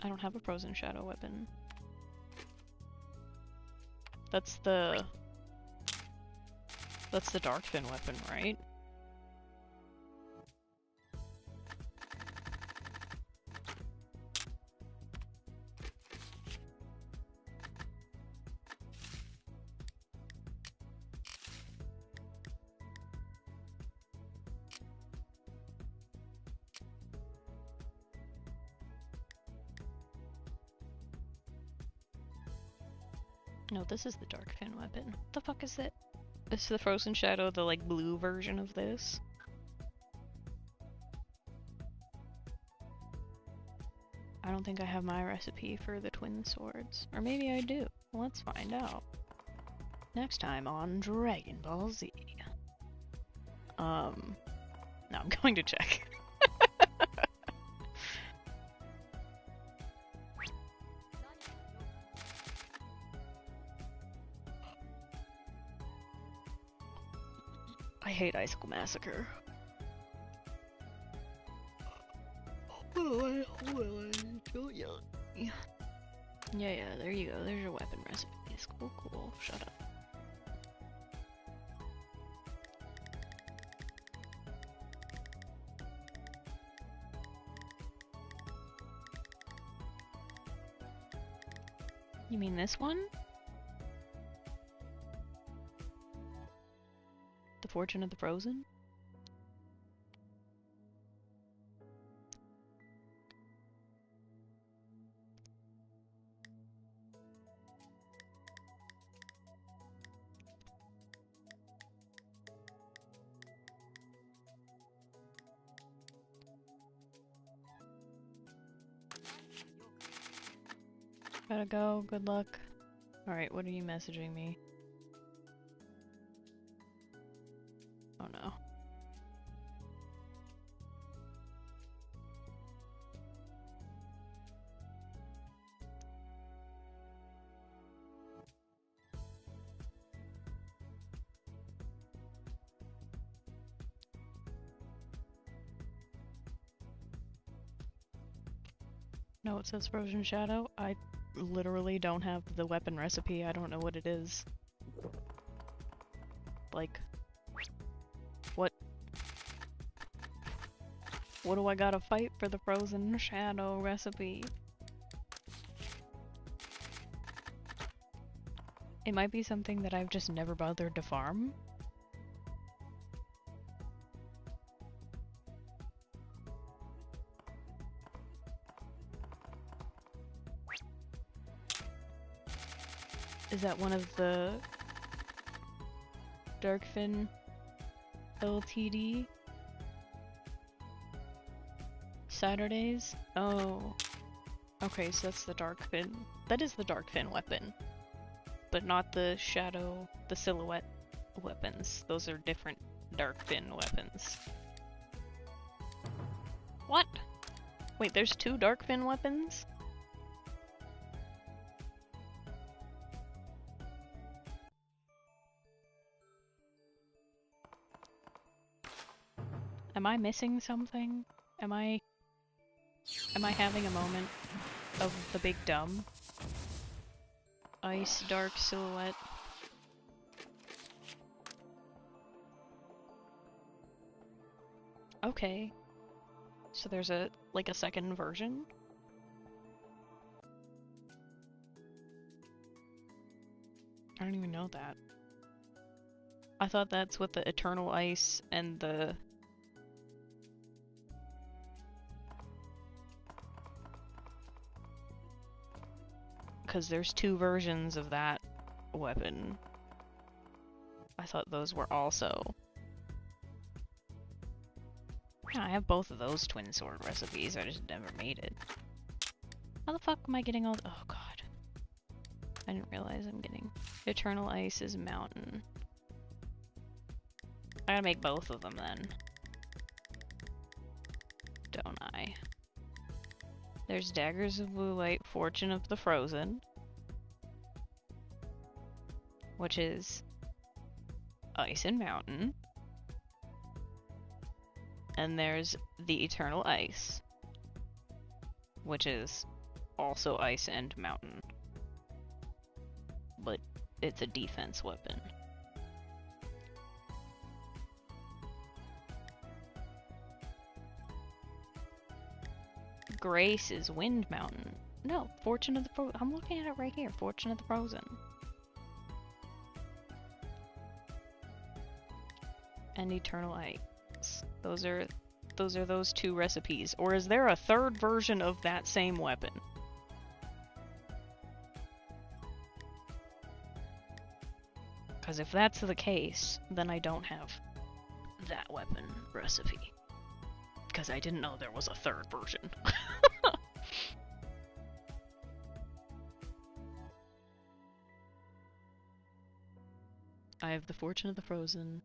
Speaker 1: I don't have a frozen shadow weapon. That's the Darkfin weapon, right? No, this is the Darkfin weapon. What the fuck is it? This is the Frozen Shadow, the like blue version of this. I don't think I have my recipe for the twin swords. Or maybe I do. Let's find out. Next time on Dragon Ball Z. No, I'm going to check. I hate Icicle Massacre. Yeah, there you go. There's your weapon recipe. It's cool. Shut up. You mean this one? The Fortune of the Frozen? Gotta go, good luck. Alright, what are you messaging me? Oh no. No, it says Frozen Shadow. I literally don't have the weapon recipe. I don't know what it is. Like, what do I gotta fight for the Frozen Shadow recipe? It might be something that I've just never bothered to farm. Is that one of the Darkfin LTD Saturdays? Oh. Okay, so that's the Darkfin. That is the Darkfin weapon. But not the Shadow, the Silhouette weapons. Those are different Darkfin weapons. What? Wait, there's two Darkfin weapons? Am I missing something? Am I having a moment of the big dumb? Ice Dark Silhouette. Okay. So there's a second version? I don't even know that. I thought that's what the Eternal Ice and the Because there's 2 versions of that weapon. I thought those were also... Yeah, I have both of those twin sword recipes, I just never made it. How the fuck am I getting all the... Oh god. I didn't realize I'm getting... Eternal Ice is mountain. I gotta make both of them then. Don't I? There's Daggers of Blue Light, Fortune of the Frozen. Which is... Ice and mountain. And there's the Eternal Ice, which is also ice and mountain, but it's a defense weapon. Grace is Wind Mountain. No, Fortune of the Frozen. I'm looking at it right here. Fortune of the Frozen. And Eternal Ice. Those are those 2 recipes. Or is there a 3rd version of that same weapon? Because if that's the case, then I don't have that weapon recipe. Because I didn't know there was a 3rd version. I have the Fortune of the Frozen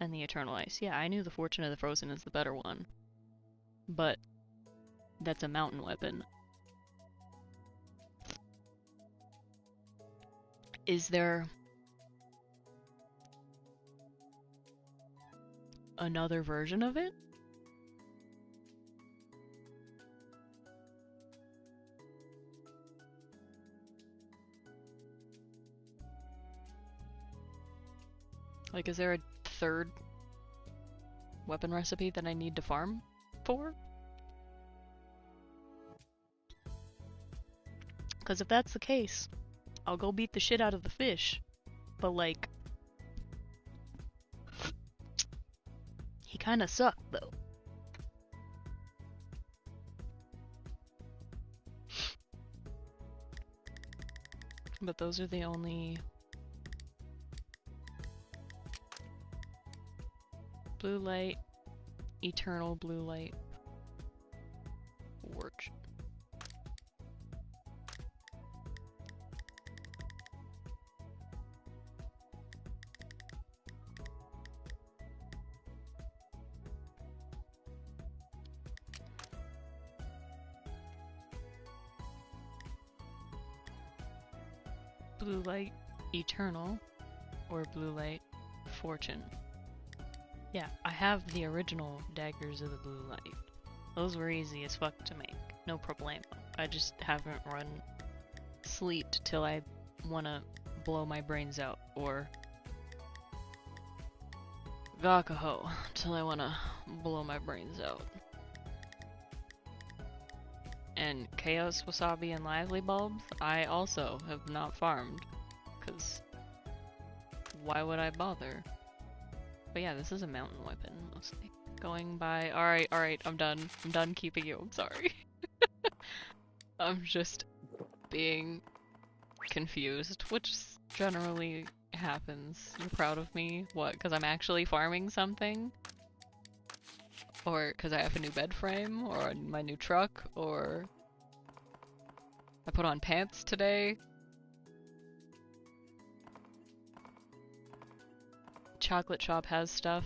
Speaker 1: and the Eternal Ice. Yeah, I knew the Fortune of the Frozen is the better one. But that's a mountain weapon. Is there another version of it? Like, is there a 3rd weapon recipe that I need to farm for? Because if that's the case, I'll go beat the shit out of the fish. But, like, he kinda sucked, though. But those are the only... Blue Light, Eternal Blue Light, Fortune. Blue Light, Eternal, or Blue Light, Fortune. Yeah, I have the original Daggers of the Blue Light. Those were easy as fuck to make. No problemo. I just haven't run Sleet till I wanna blow my brains out, or Gakaho till I wanna blow my brains out. And Chaos Wasabi and Lively Bulbs, I also have not farmed, cause why would I bother? But yeah, this is a mountain weapon, mostly. Going by... Alright, I'm done. I'm done keeping you, I'm sorry. I'm just being confused, which generally happens. You're proud of me? What, because I'm actually farming something? Or because I have a new bed frame? Or my new truck? Or... I put on pants today? Chocolate shop has stuff.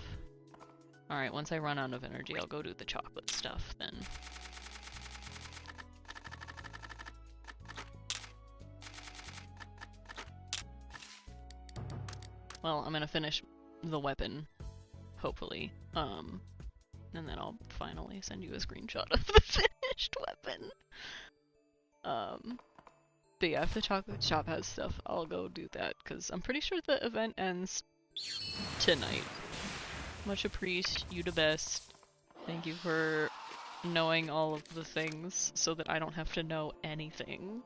Speaker 1: Alright, once I run out of energy, I'll go do the chocolate stuff then. Well, I'm gonna finish the weapon, hopefully. And then I'll finally send you a screenshot of the finished weapon. But yeah, if the chocolate shop has stuff, I'll go do that, because I'm pretty sure the event ends tonight. Much appreciate, you the best. Thank you for knowing all of the things so that I don't have to know anything.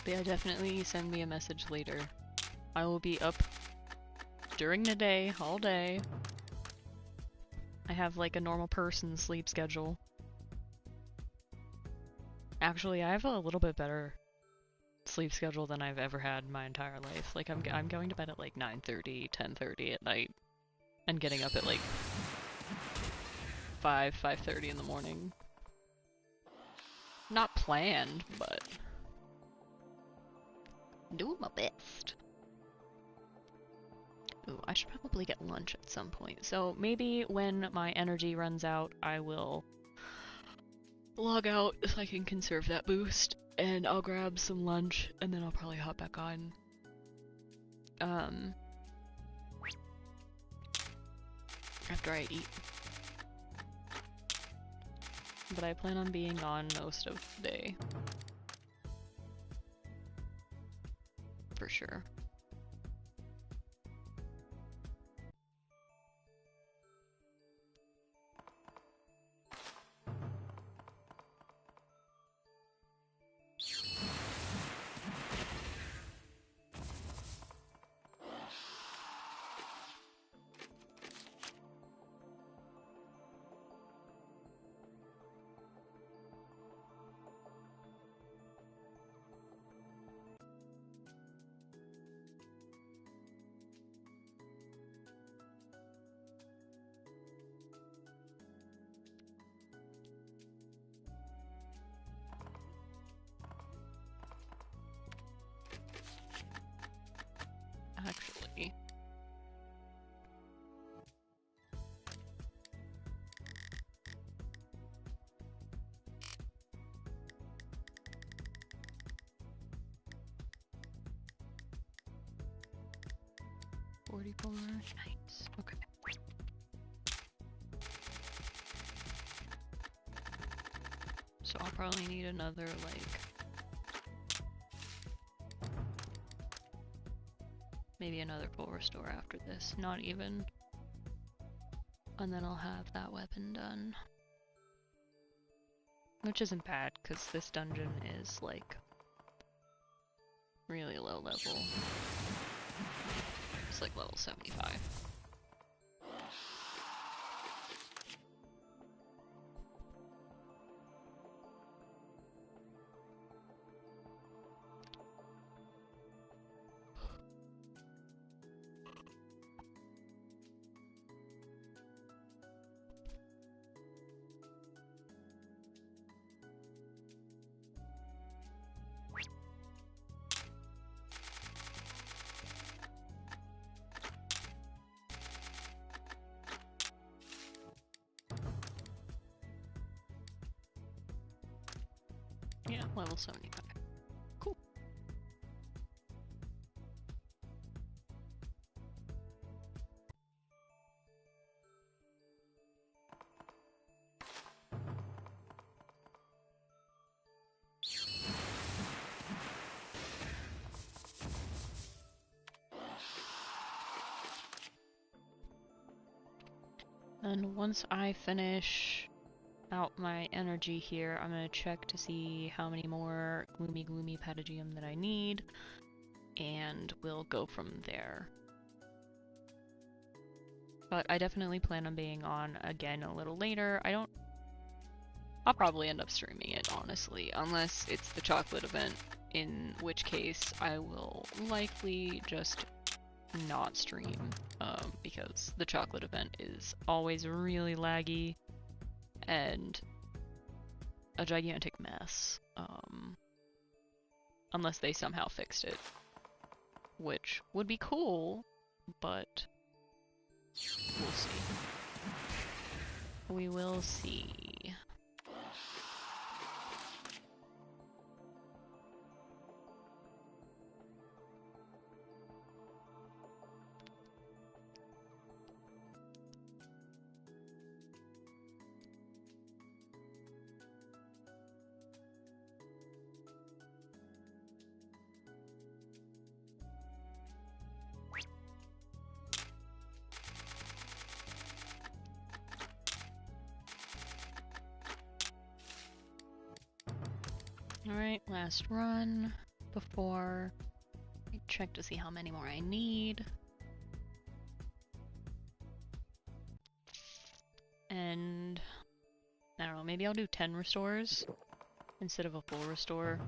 Speaker 1: But yeah, definitely send me a message later. I will be up during the day, all day. I have like a normal person's sleep schedule. Actually, I have a little bit better sleep schedule than I've ever had in my entire life. Like I'm going to bed at like 9:30, 10:30 at night, and getting up at like 5:30 in the morning. Not planned, but doing my best. Ooh, I should probably get lunch at some point. So maybe when my energy runs out, I will log out if I can conserve that boost, and I'll grab some lunch, and then I'll probably hop back on. After I eat. But I plan on being on most of the day. For sure. Actually. $44, nice, okay. So I'll probably need another, like, maybe another full restore after this, not even. And then I'll have that weapon done. Which isn't bad, because this dungeon is, like, really low level. It's like level 75. Yeah, level 75. Cool. And once I finish out my energy here, I'm gonna check to see how many more gloomy patagium that I need, and we'll go from there. But I definitely plan on being on again a little later. I'll probably end up streaming it, honestly, unless it's the chocolate event, in which case I will likely just not stream, because the chocolate event is always really laggy and a gigantic mess, unless they somehow fixed it, which would be cool, but we'll see. We will see. Alright, last run. before I check to see how many more I need. And I don't know, maybe I'll do 10 restores instead of a full restore.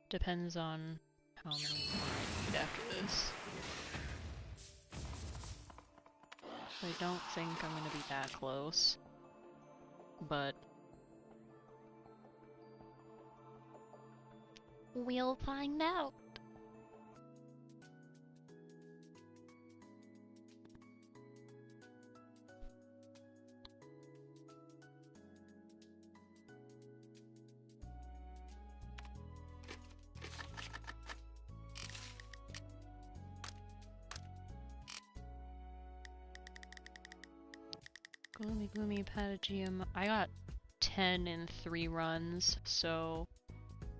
Speaker 1: Depends on how many more I need after this. I don't think I'm gonna be that close, but we'll find out. Gloomy Patagium. I got 10 in 3 runs, so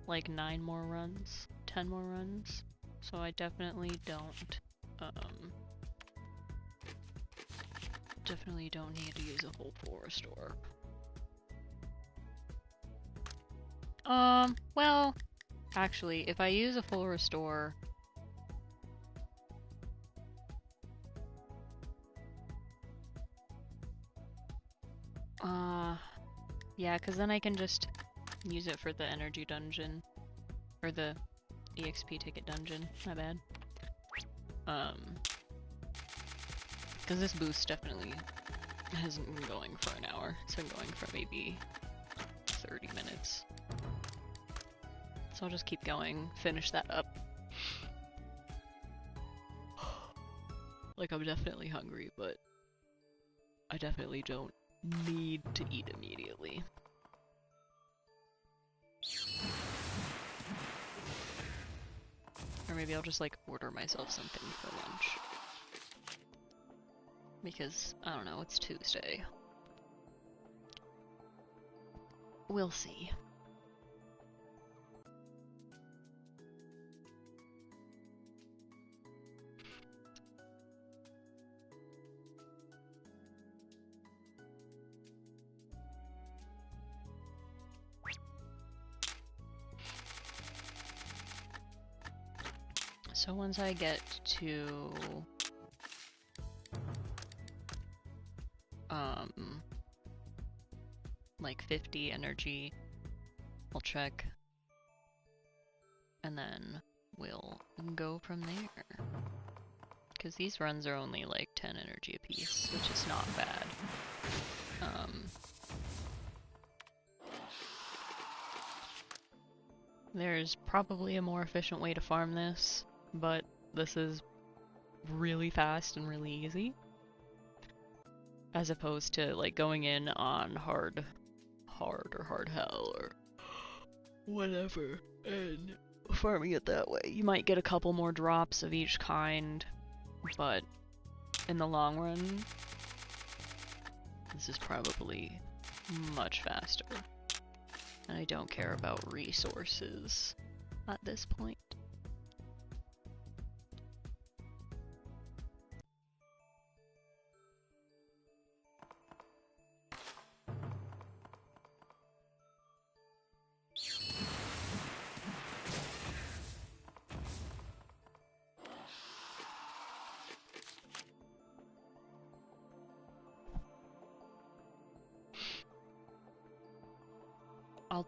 Speaker 1: like 9 more runs, 10 more runs. So I definitely don't need to use a whole full restore. Well, actually, if I use a full restore, yeah, because then I can just use it for the energy dungeon, or the EXP ticket dungeon, my bad. Because this boost definitely hasn't been going for an hour. It's been going for maybe 30 minutes. So I'll just keep going, finish that up. Like, I'm definitely hungry, but I definitely don't need to eat immediately. Or maybe I'll just, like, order myself something for lunch. Because, I don't know, it's Tuesday. We'll see. So once I get to like 50 energy, I'll check, and then we'll go from there. Because these runs are only like 10 energy apiece, which is not bad. There's probably a more efficient way to farm this, but this is really fast and really easy. As opposed to like going in on hard or hard hell or whatever and farming it that way. You might get a couple more drops of each kind, but in the long run, this is probably much faster. And I don't care about resources at this point. I'll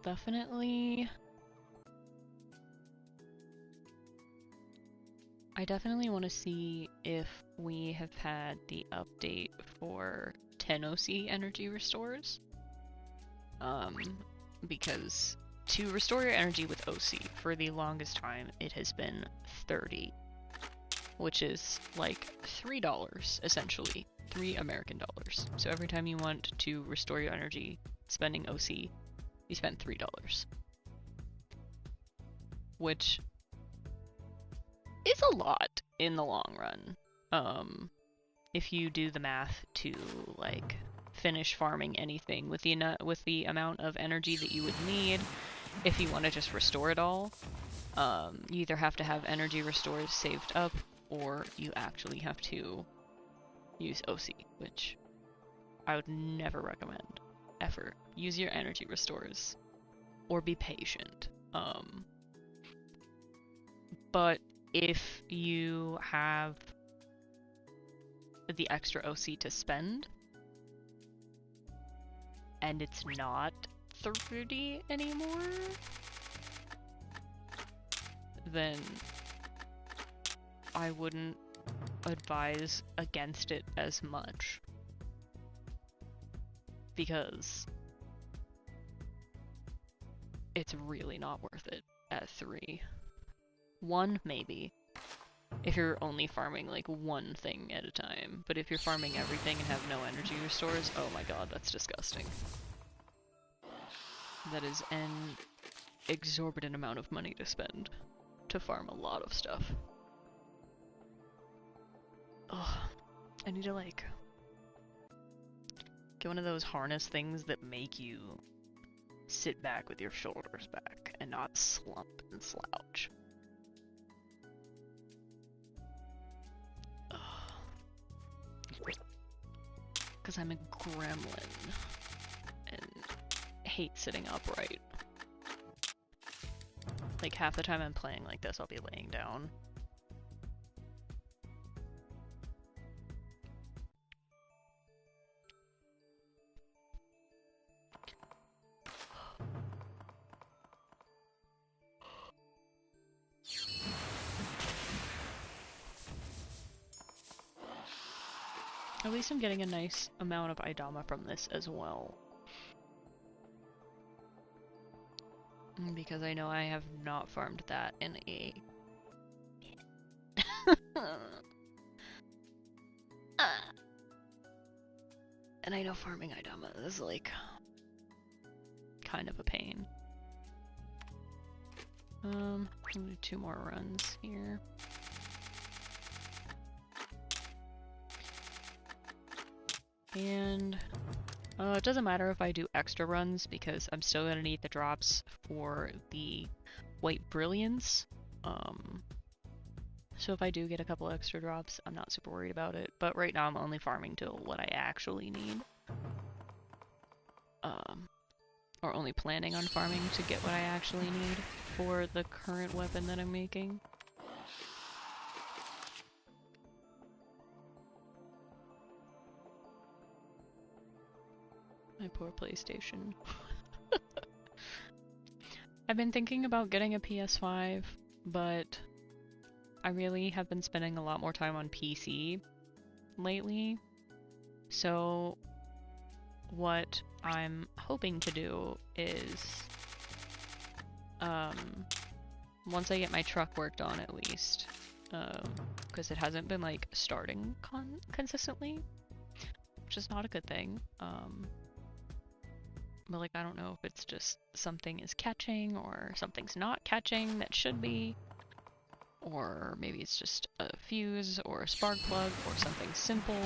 Speaker 1: I definitely want to see if we have had the update for 10 OC energy restores. Because to restore your energy with OC, for the longest time, it has been 30, which is like $3, essentially. 3 American dollars. So every time you want to restore your energy spending OC, you spend $3. Which is a lot in the long run. If you do the math to like finish farming anything with the amount of energy that you would need if you want to just restore it all, you either have to have energy restores saved up or you actually have to use OC, which I would never recommend ever. Use your energy restores or be patient. But if you have the extra OC to spend, and it's not 30 anymore, then I wouldn't advise against it as much. Because it's really not worth it at 3. 1, maybe. If you're only farming like one thing at a time. But if you're farming everything and have no energy restores, oh my god, that's disgusting. That is an exorbitant amount of money to spend to farm a lot of stuff. Ugh. I need to like get one of those harness things that make you sit back with your shoulders back and not slump and slouch. Because I'm a gremlin and hate sitting upright. Like half the time I'm playing like this, I'll be laying down. At least I'm getting a nice amount of Idama from this as well. Because I know I have not farmed that in a... And I know farming Idama is like... kind of a pain. I'll do 2 more runs here. And it doesn't matter if I do extra runs because I'm still gonna need the drops for the White Brilliance. So if I do get a couple extra drops, I'm not super worried about it. But right now I'm only farming to what I actually need. Or only planning on farming to get what I actually need for the current weapon that I'm making. My poor PlayStation. I've been thinking about getting a PS5, but I really have been spending a lot more time on PC lately. So what I'm hoping to do is, once I get my truck worked on at least, because it hasn't been like starting consistently, which is not a good thing. But like I don't know if it's just something is catching or something's not catching that should be, or maybe it's just a fuse or a spark plug or something simple,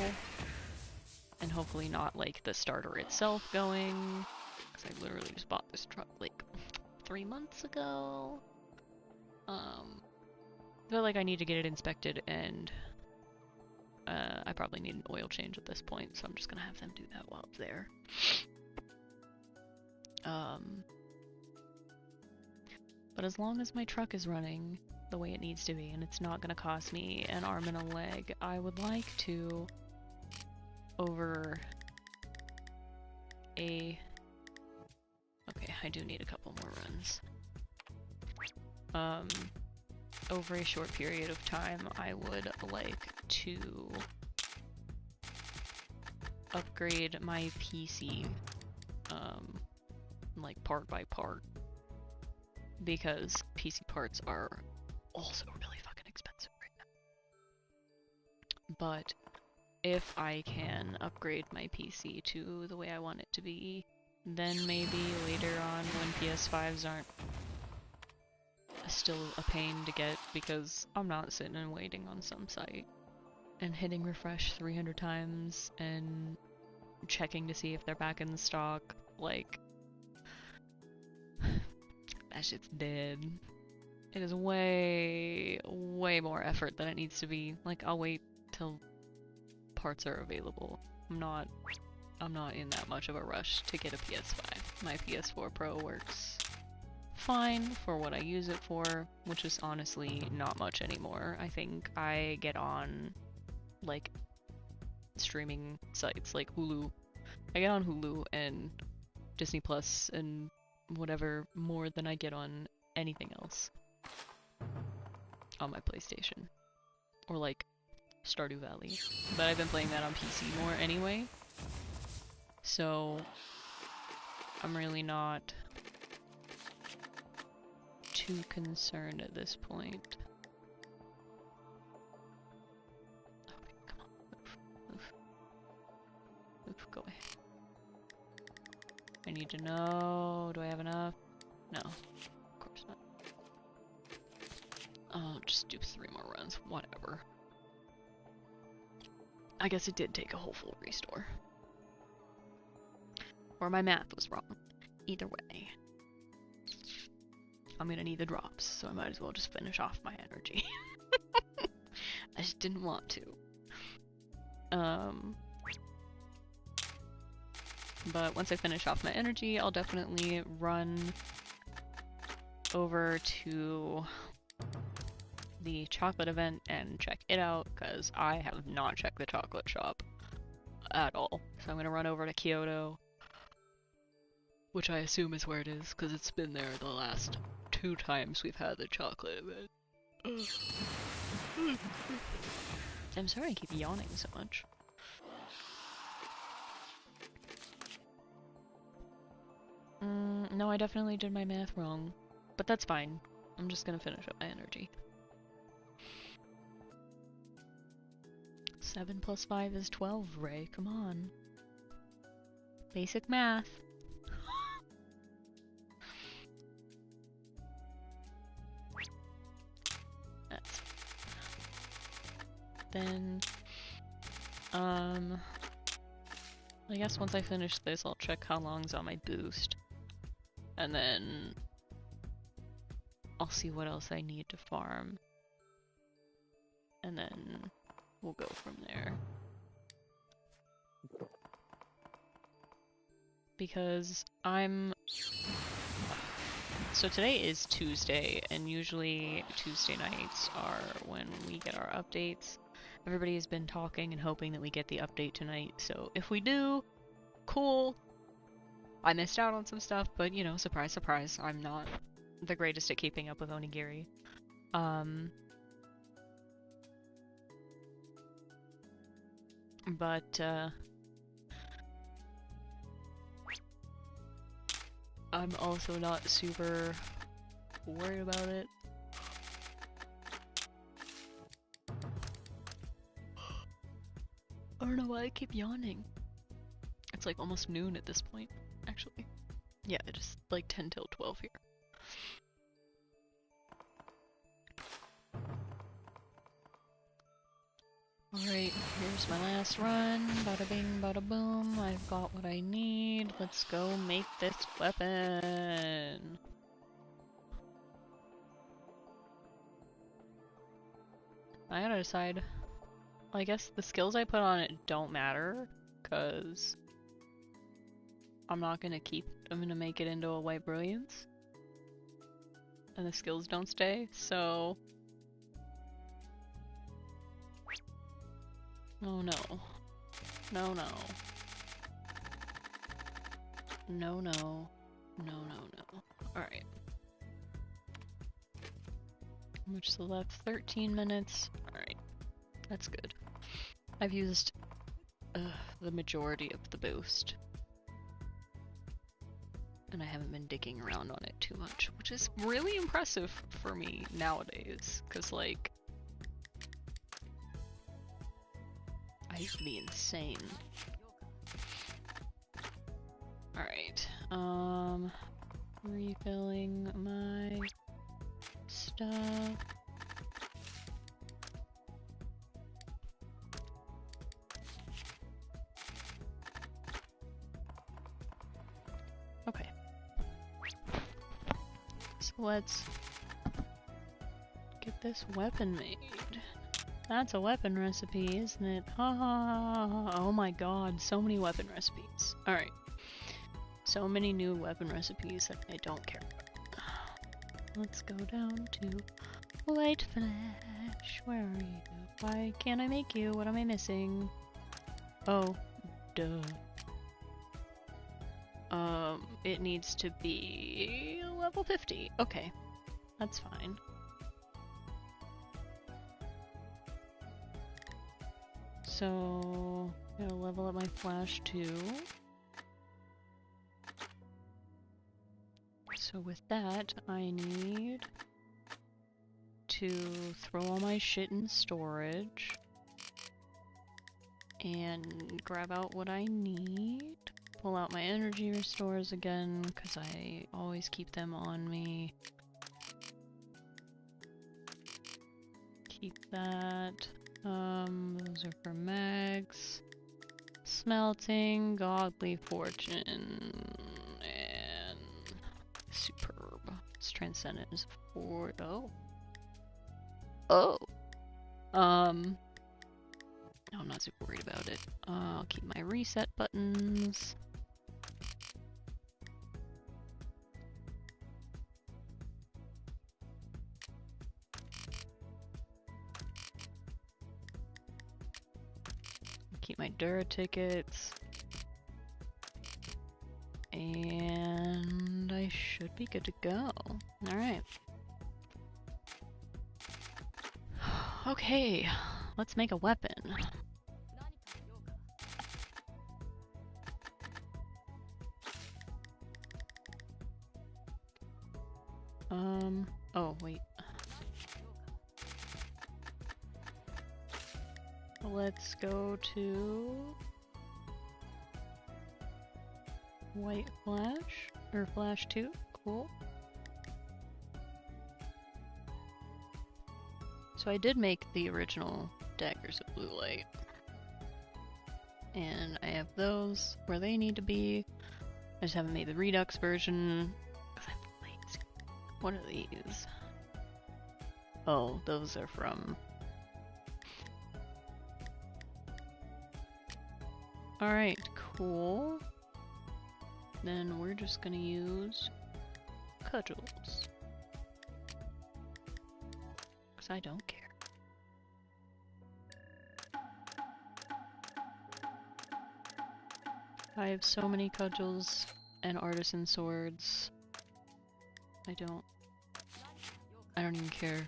Speaker 1: and hopefully not like the starter itself going, because I literally just bought this truck like 3 months ago. I feel like I need to get it inspected, and I probably need an oil change at this point, so I'm just gonna have them do that while it's there. But as long as my truck is running the way it needs to be, and it's not gonna cost me an arm and a leg, I would like to, over a... Okay, I do need a couple more runs. Over a short period of time, I would like to upgrade my PC, like part by part, because PC parts are also really fucking expensive right now. But if I can upgrade my PC to the way I want it to be, then maybe later on when PS5s aren't still a pain to get, because I'm not sitting and waiting on some site and hitting refresh 300 times and checking to see if they're back in stock. Like, that shit's dead. It is way, way more effort than it needs to be. Like, I'll wait till parts are available. I'm not in that much of a rush to get a PS5. My PS4 Pro works fine for what I use it for, which is honestly not much anymore. I think I get on, like, streaming sites like Hulu. I get on Hulu and Disney Plus and whatever more than I get on anything else on my PlayStation. Or like Stardew Valley. But I've been playing that on PC more anyway. So I'm really not too concerned at this point. Okay, come on. Move, go away. I need to know, do I have enough? No, of course not. I'll just do 3 more runs, whatever. I guess it did take a whole full restore. Or my math was wrong. Either way. I'm gonna need the drops, so I might as well just finish off my energy. I just didn't want to. But once I finish off my energy, I'll definitely run over to the chocolate event and check it out, because I have not checked the chocolate shop at all. So I'm gonna run over to Kyoto, which I assume is where it is, because it's been there the last 2 times we've had the chocolate event. I'm sorry I keep yawning so much. No, I definitely did my math wrong, but that's fine. I'm just gonna finish up my energy. 7 plus 5 is 12, Ray, come on. Basic math. That's... Then, I guess once I finish this, I'll check how long's on my boost. And then I'll see what else I need to farm. And then we'll go from there. Because so today is Tuesday, and usually Tuesday nights are when we get our updates. Everybody has been talking and hoping that we get the update tonight, so if we do, cool. I missed out on some stuff, but you know, surprise, surprise, I'm not the greatest at keeping up with Onigiri. But I'm also not super worried about it. I don't know why I keep yawning. It's like almost noon at this point, actually. Yeah, it's like 10 till 12 here. Alright, here's my last run. Bada bing, bada boom. I've got what I need. Let's go make this weapon. I gotta decide. Well, I guess the skills I put on it don't matter, because I'm gonna make it into a white brilliance. And the skills don't stay, so... Oh no. No, no. No, no. No, no, no. Alright. How much is left? 13 minutes. Alright. That's good. I've used the majority of the boost. And I haven't been digging around on it too much, which is really impressive for me nowadays, because like... I used to be insane. Alright, refilling my stuff. Okay. So let's get this weapon made. That's a weapon recipe, isn't it? Ha ha ha. Oh my god, so many weapon recipes. Alright. So many new weapon recipes that I don't care about. Let's go down to White Flash. Where are you? Why can't I make you? What am I missing? Oh, duh. It needs to be level 50. Okay, that's fine. So, I'm gonna level up my Flash too. So with that, I need to throw all my shit in storage and grab out what I need. Pull out my energy restores again, because I always keep them on me. Keep that. Those are for mags. Smelting, godly fortune, and superb. It's transcendence for oh. I'm not super worried about it. I'll keep my reset buttons. Keep my Dura tickets. And I should be good to go. Alright. Okay, let's make a weapon. Oh, wait. Let's go to White Flash, or Flash 2, cool. So I did make the original daggers of blue light. And I have those where they need to be. I just haven't made the Redux version. What are these? Oh, those are from... Alright, cool. Then we're just gonna use cudgels. Because I don't care. I have so many cudgels and artisan swords. I don't even care.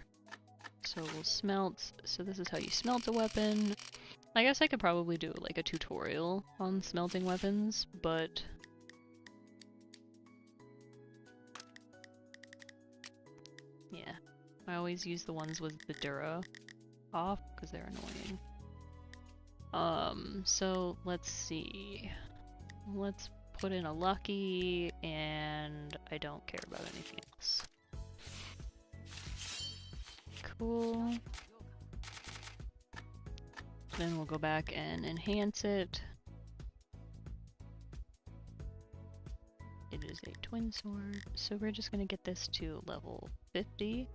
Speaker 1: So we'll smelt. So this is how you smelt a weapon. I guess I could probably do like a tutorial on smelting weapons, but yeah, I always use the ones with the Dura off because they're annoying. So let's see. Let's put in a lucky, and I don't care about anything else. Cool. Then we'll go back and enhance it. It is a twin sword, so we're just gonna get this to level 50.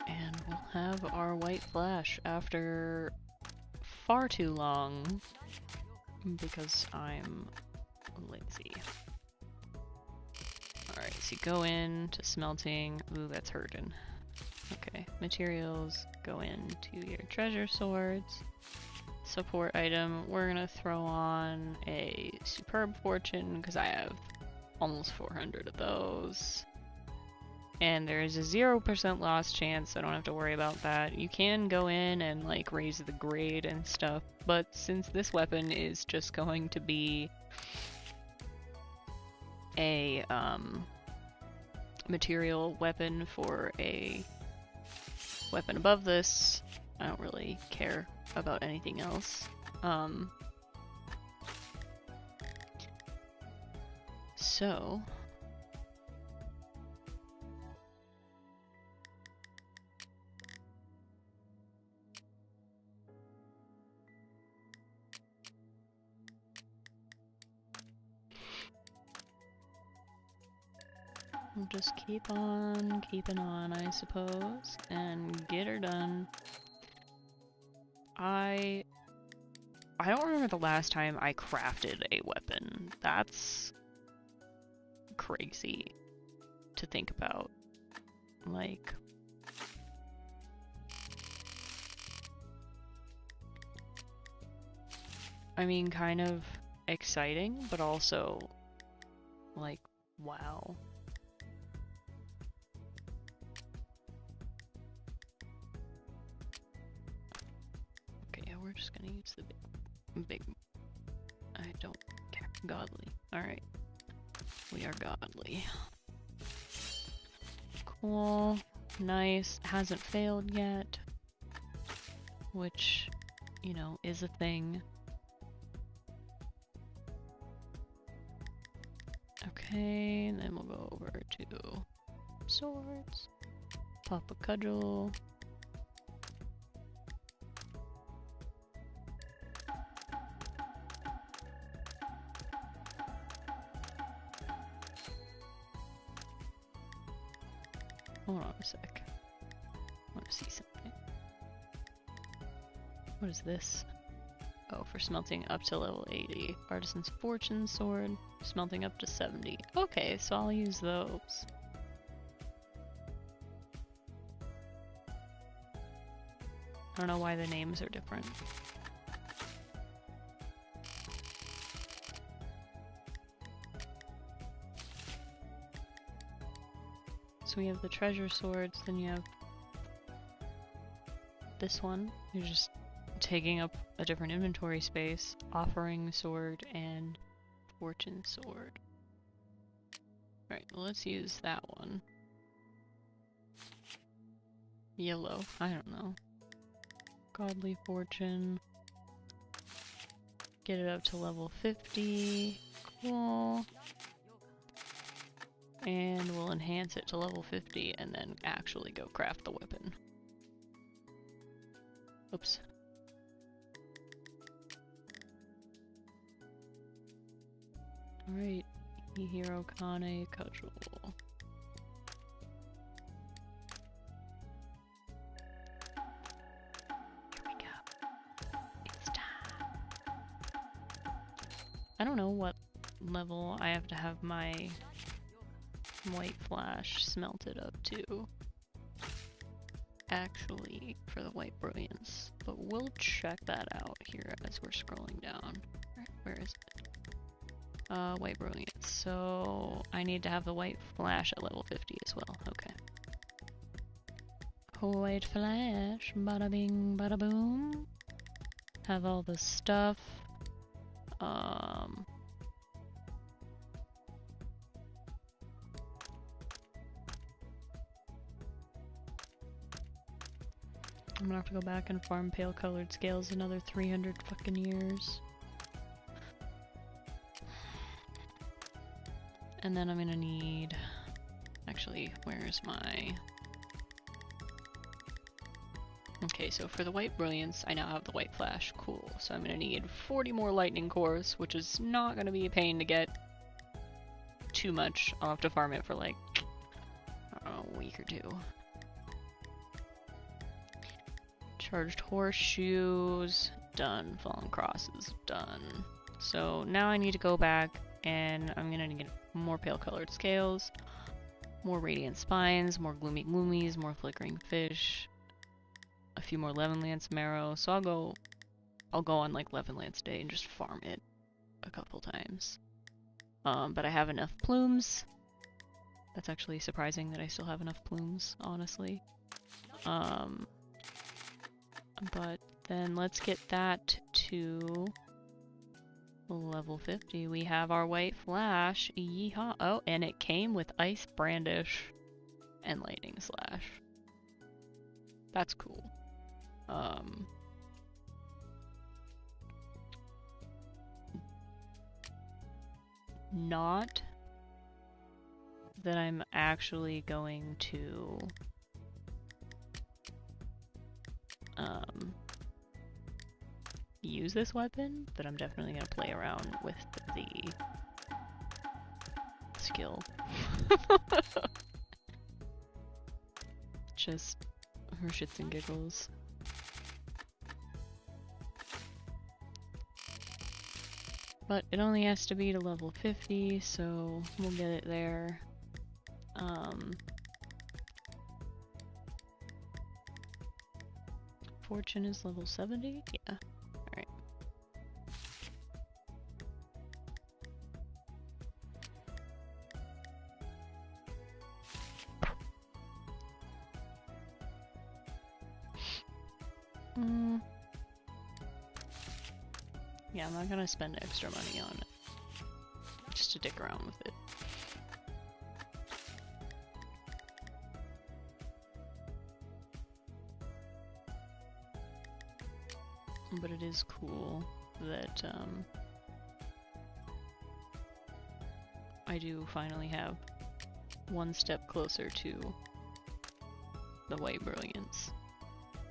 Speaker 1: And we'll have our White Flash after far too long, because I'm lazy. Alright, so you go into smelting. Ooh, that's hurting. Okay, materials, go into your treasure swords. Support item, we're gonna throw on a superb fortune, because I have almost 400 of those. And there's a 0% loss chance, so I don't have to worry about that. You can go in and like raise the grade and stuff, but since this weapon is just going to be a material weapon for a weapon above this, I don't really care about anything else. So we'll just keep on keeping on, I suppose, and get her done. I don't remember the last time I crafted a weapon. That's crazy to think about. Like, I mean, kind of exciting, but also, like, wow. Okay, yeah, we're just gonna use the big, I don't care. Godly. Alright. We are godly. Cool. Nice. Hasn't failed yet. Which, you know, is a thing. Okay, and then we'll go over to swords. Pop a cudgel. Hold on a sec. I want to see something. What is this? Oh, for smelting up to level 80. Artisan's Fortune Sword, smelting up to 70. Okay, so I'll use those. I don't know why the names are different. So we have the treasure swords, then you have this one. You're just taking up a different inventory space. Offering sword and fortune sword. Right, well, let's use that one. Yellow, I don't know. Godly fortune. Get it up to level 50. Cool. And we'll enhance it to level 50 and then actually go craft the weapon. Oops. Alright, Hero Kane Cudgel. Here we go. It's time. I don't know what level I have to have my white flash smelted up to, actually, for the white brilliance, but we'll check that out here as we're scrolling down. Where is it? White brilliance. So I need to have the white flash at level 50 as well. Okay. White flash, bada bing, bada boom. Have all the stuff. I'm gonna have to go back and farm pale colored scales another 300 fucking years. And then I'm gonna need... Actually, where's my... Okay, so for the white brilliance, I now have the white flash. Cool. So I'm gonna need 40 more lightning cores, which is not gonna be a pain to get too much. I'll have to farm it for like, I don't know, a week or two. Charged horseshoes, done. Fallen crosses, done. So now I need to go back and I'm gonna get more pale colored scales, more radiant spines, more gloomy gloomies, more flickering fish, a few more Levenlance marrow. So I'll go on like Levenlance day and just farm it a couple times. But I have enough plumes. That's actually surprising that I still have enough plumes, honestly. But then let's get that to level 50. We have our white flash. Yeehaw. Oh, and it came with ice brandish and lightning slash. That's cool. Not that I'm actually going to use this weapon, but I'm definitely gonna play around with the skill. Just for shits and giggles. But it only has to be to level 50, so we'll get it there. Fortune is level 70? Yeah. Alright. Yeah, I'm not gonna spend extra money on it. Just to dick around with it. But it is cool that I do finally have one step closer to the White Brilliance,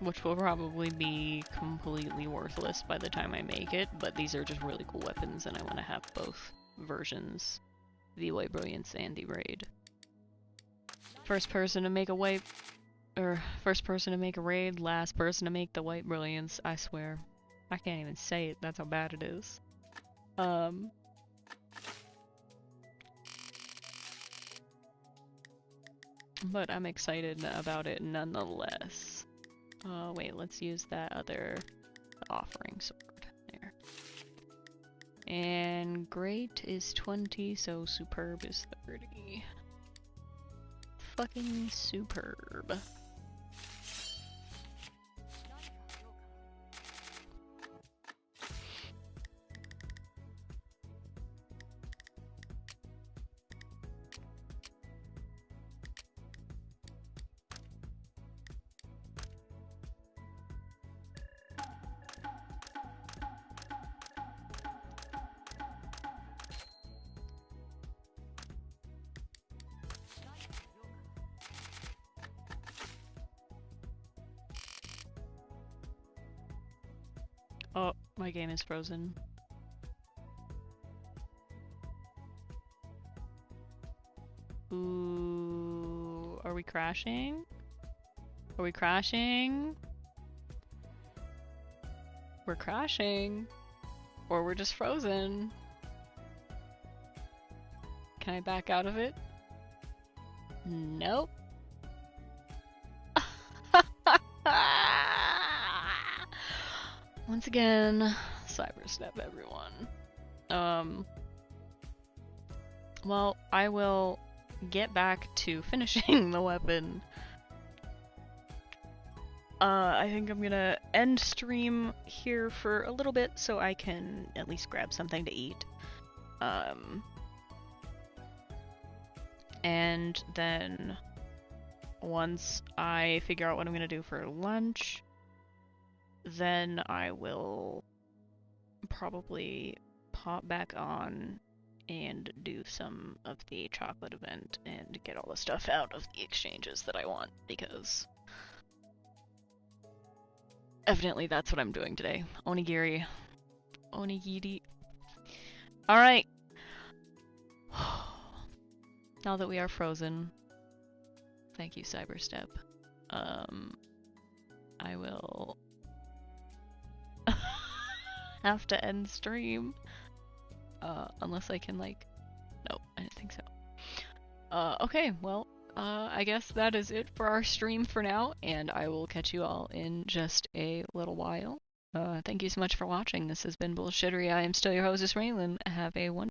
Speaker 1: which will probably be completely worthless by the time I make it, but these are just really cool weapons and I want to have both versions, the White Brilliance and the Raid. First person to make a White, or first person to make a Raid, last person to make the White Brilliance, I swear. I can't even say it, that's how bad it is. But I'm excited about it nonetheless. Wait, let's use that other offering sword there. And great is 20, so superb is 30. Fucking superb. Oh, my game is frozen. Ooh, are we crashing? Are we crashing? We're crashing. Or we're just frozen. Can I back out of it? Nope. Once again, cyberstep everyone. Well, I will get back to finishing the weapon. I think I'm gonna end stream here for a little bit so I can at least grab something to eat. And then once I figure out what I'm gonna do for lunch, then I will probably pop back on and do some of the chocolate event and get all the stuff out of the exchanges that I want, because evidently that's what I'm doing today. Onigiri. Onigiri. Alright. Now that we are frozen, thank you, Cyberstep. I will have to end stream. Unless I can, like... No, I didn't think so. Okay, well, I guess that is it for our stream for now, and I will catch you all in just a little while. Thank you so much for watching. This has been Bullshittery. I am still your hostess, Raelan. Have a wonderful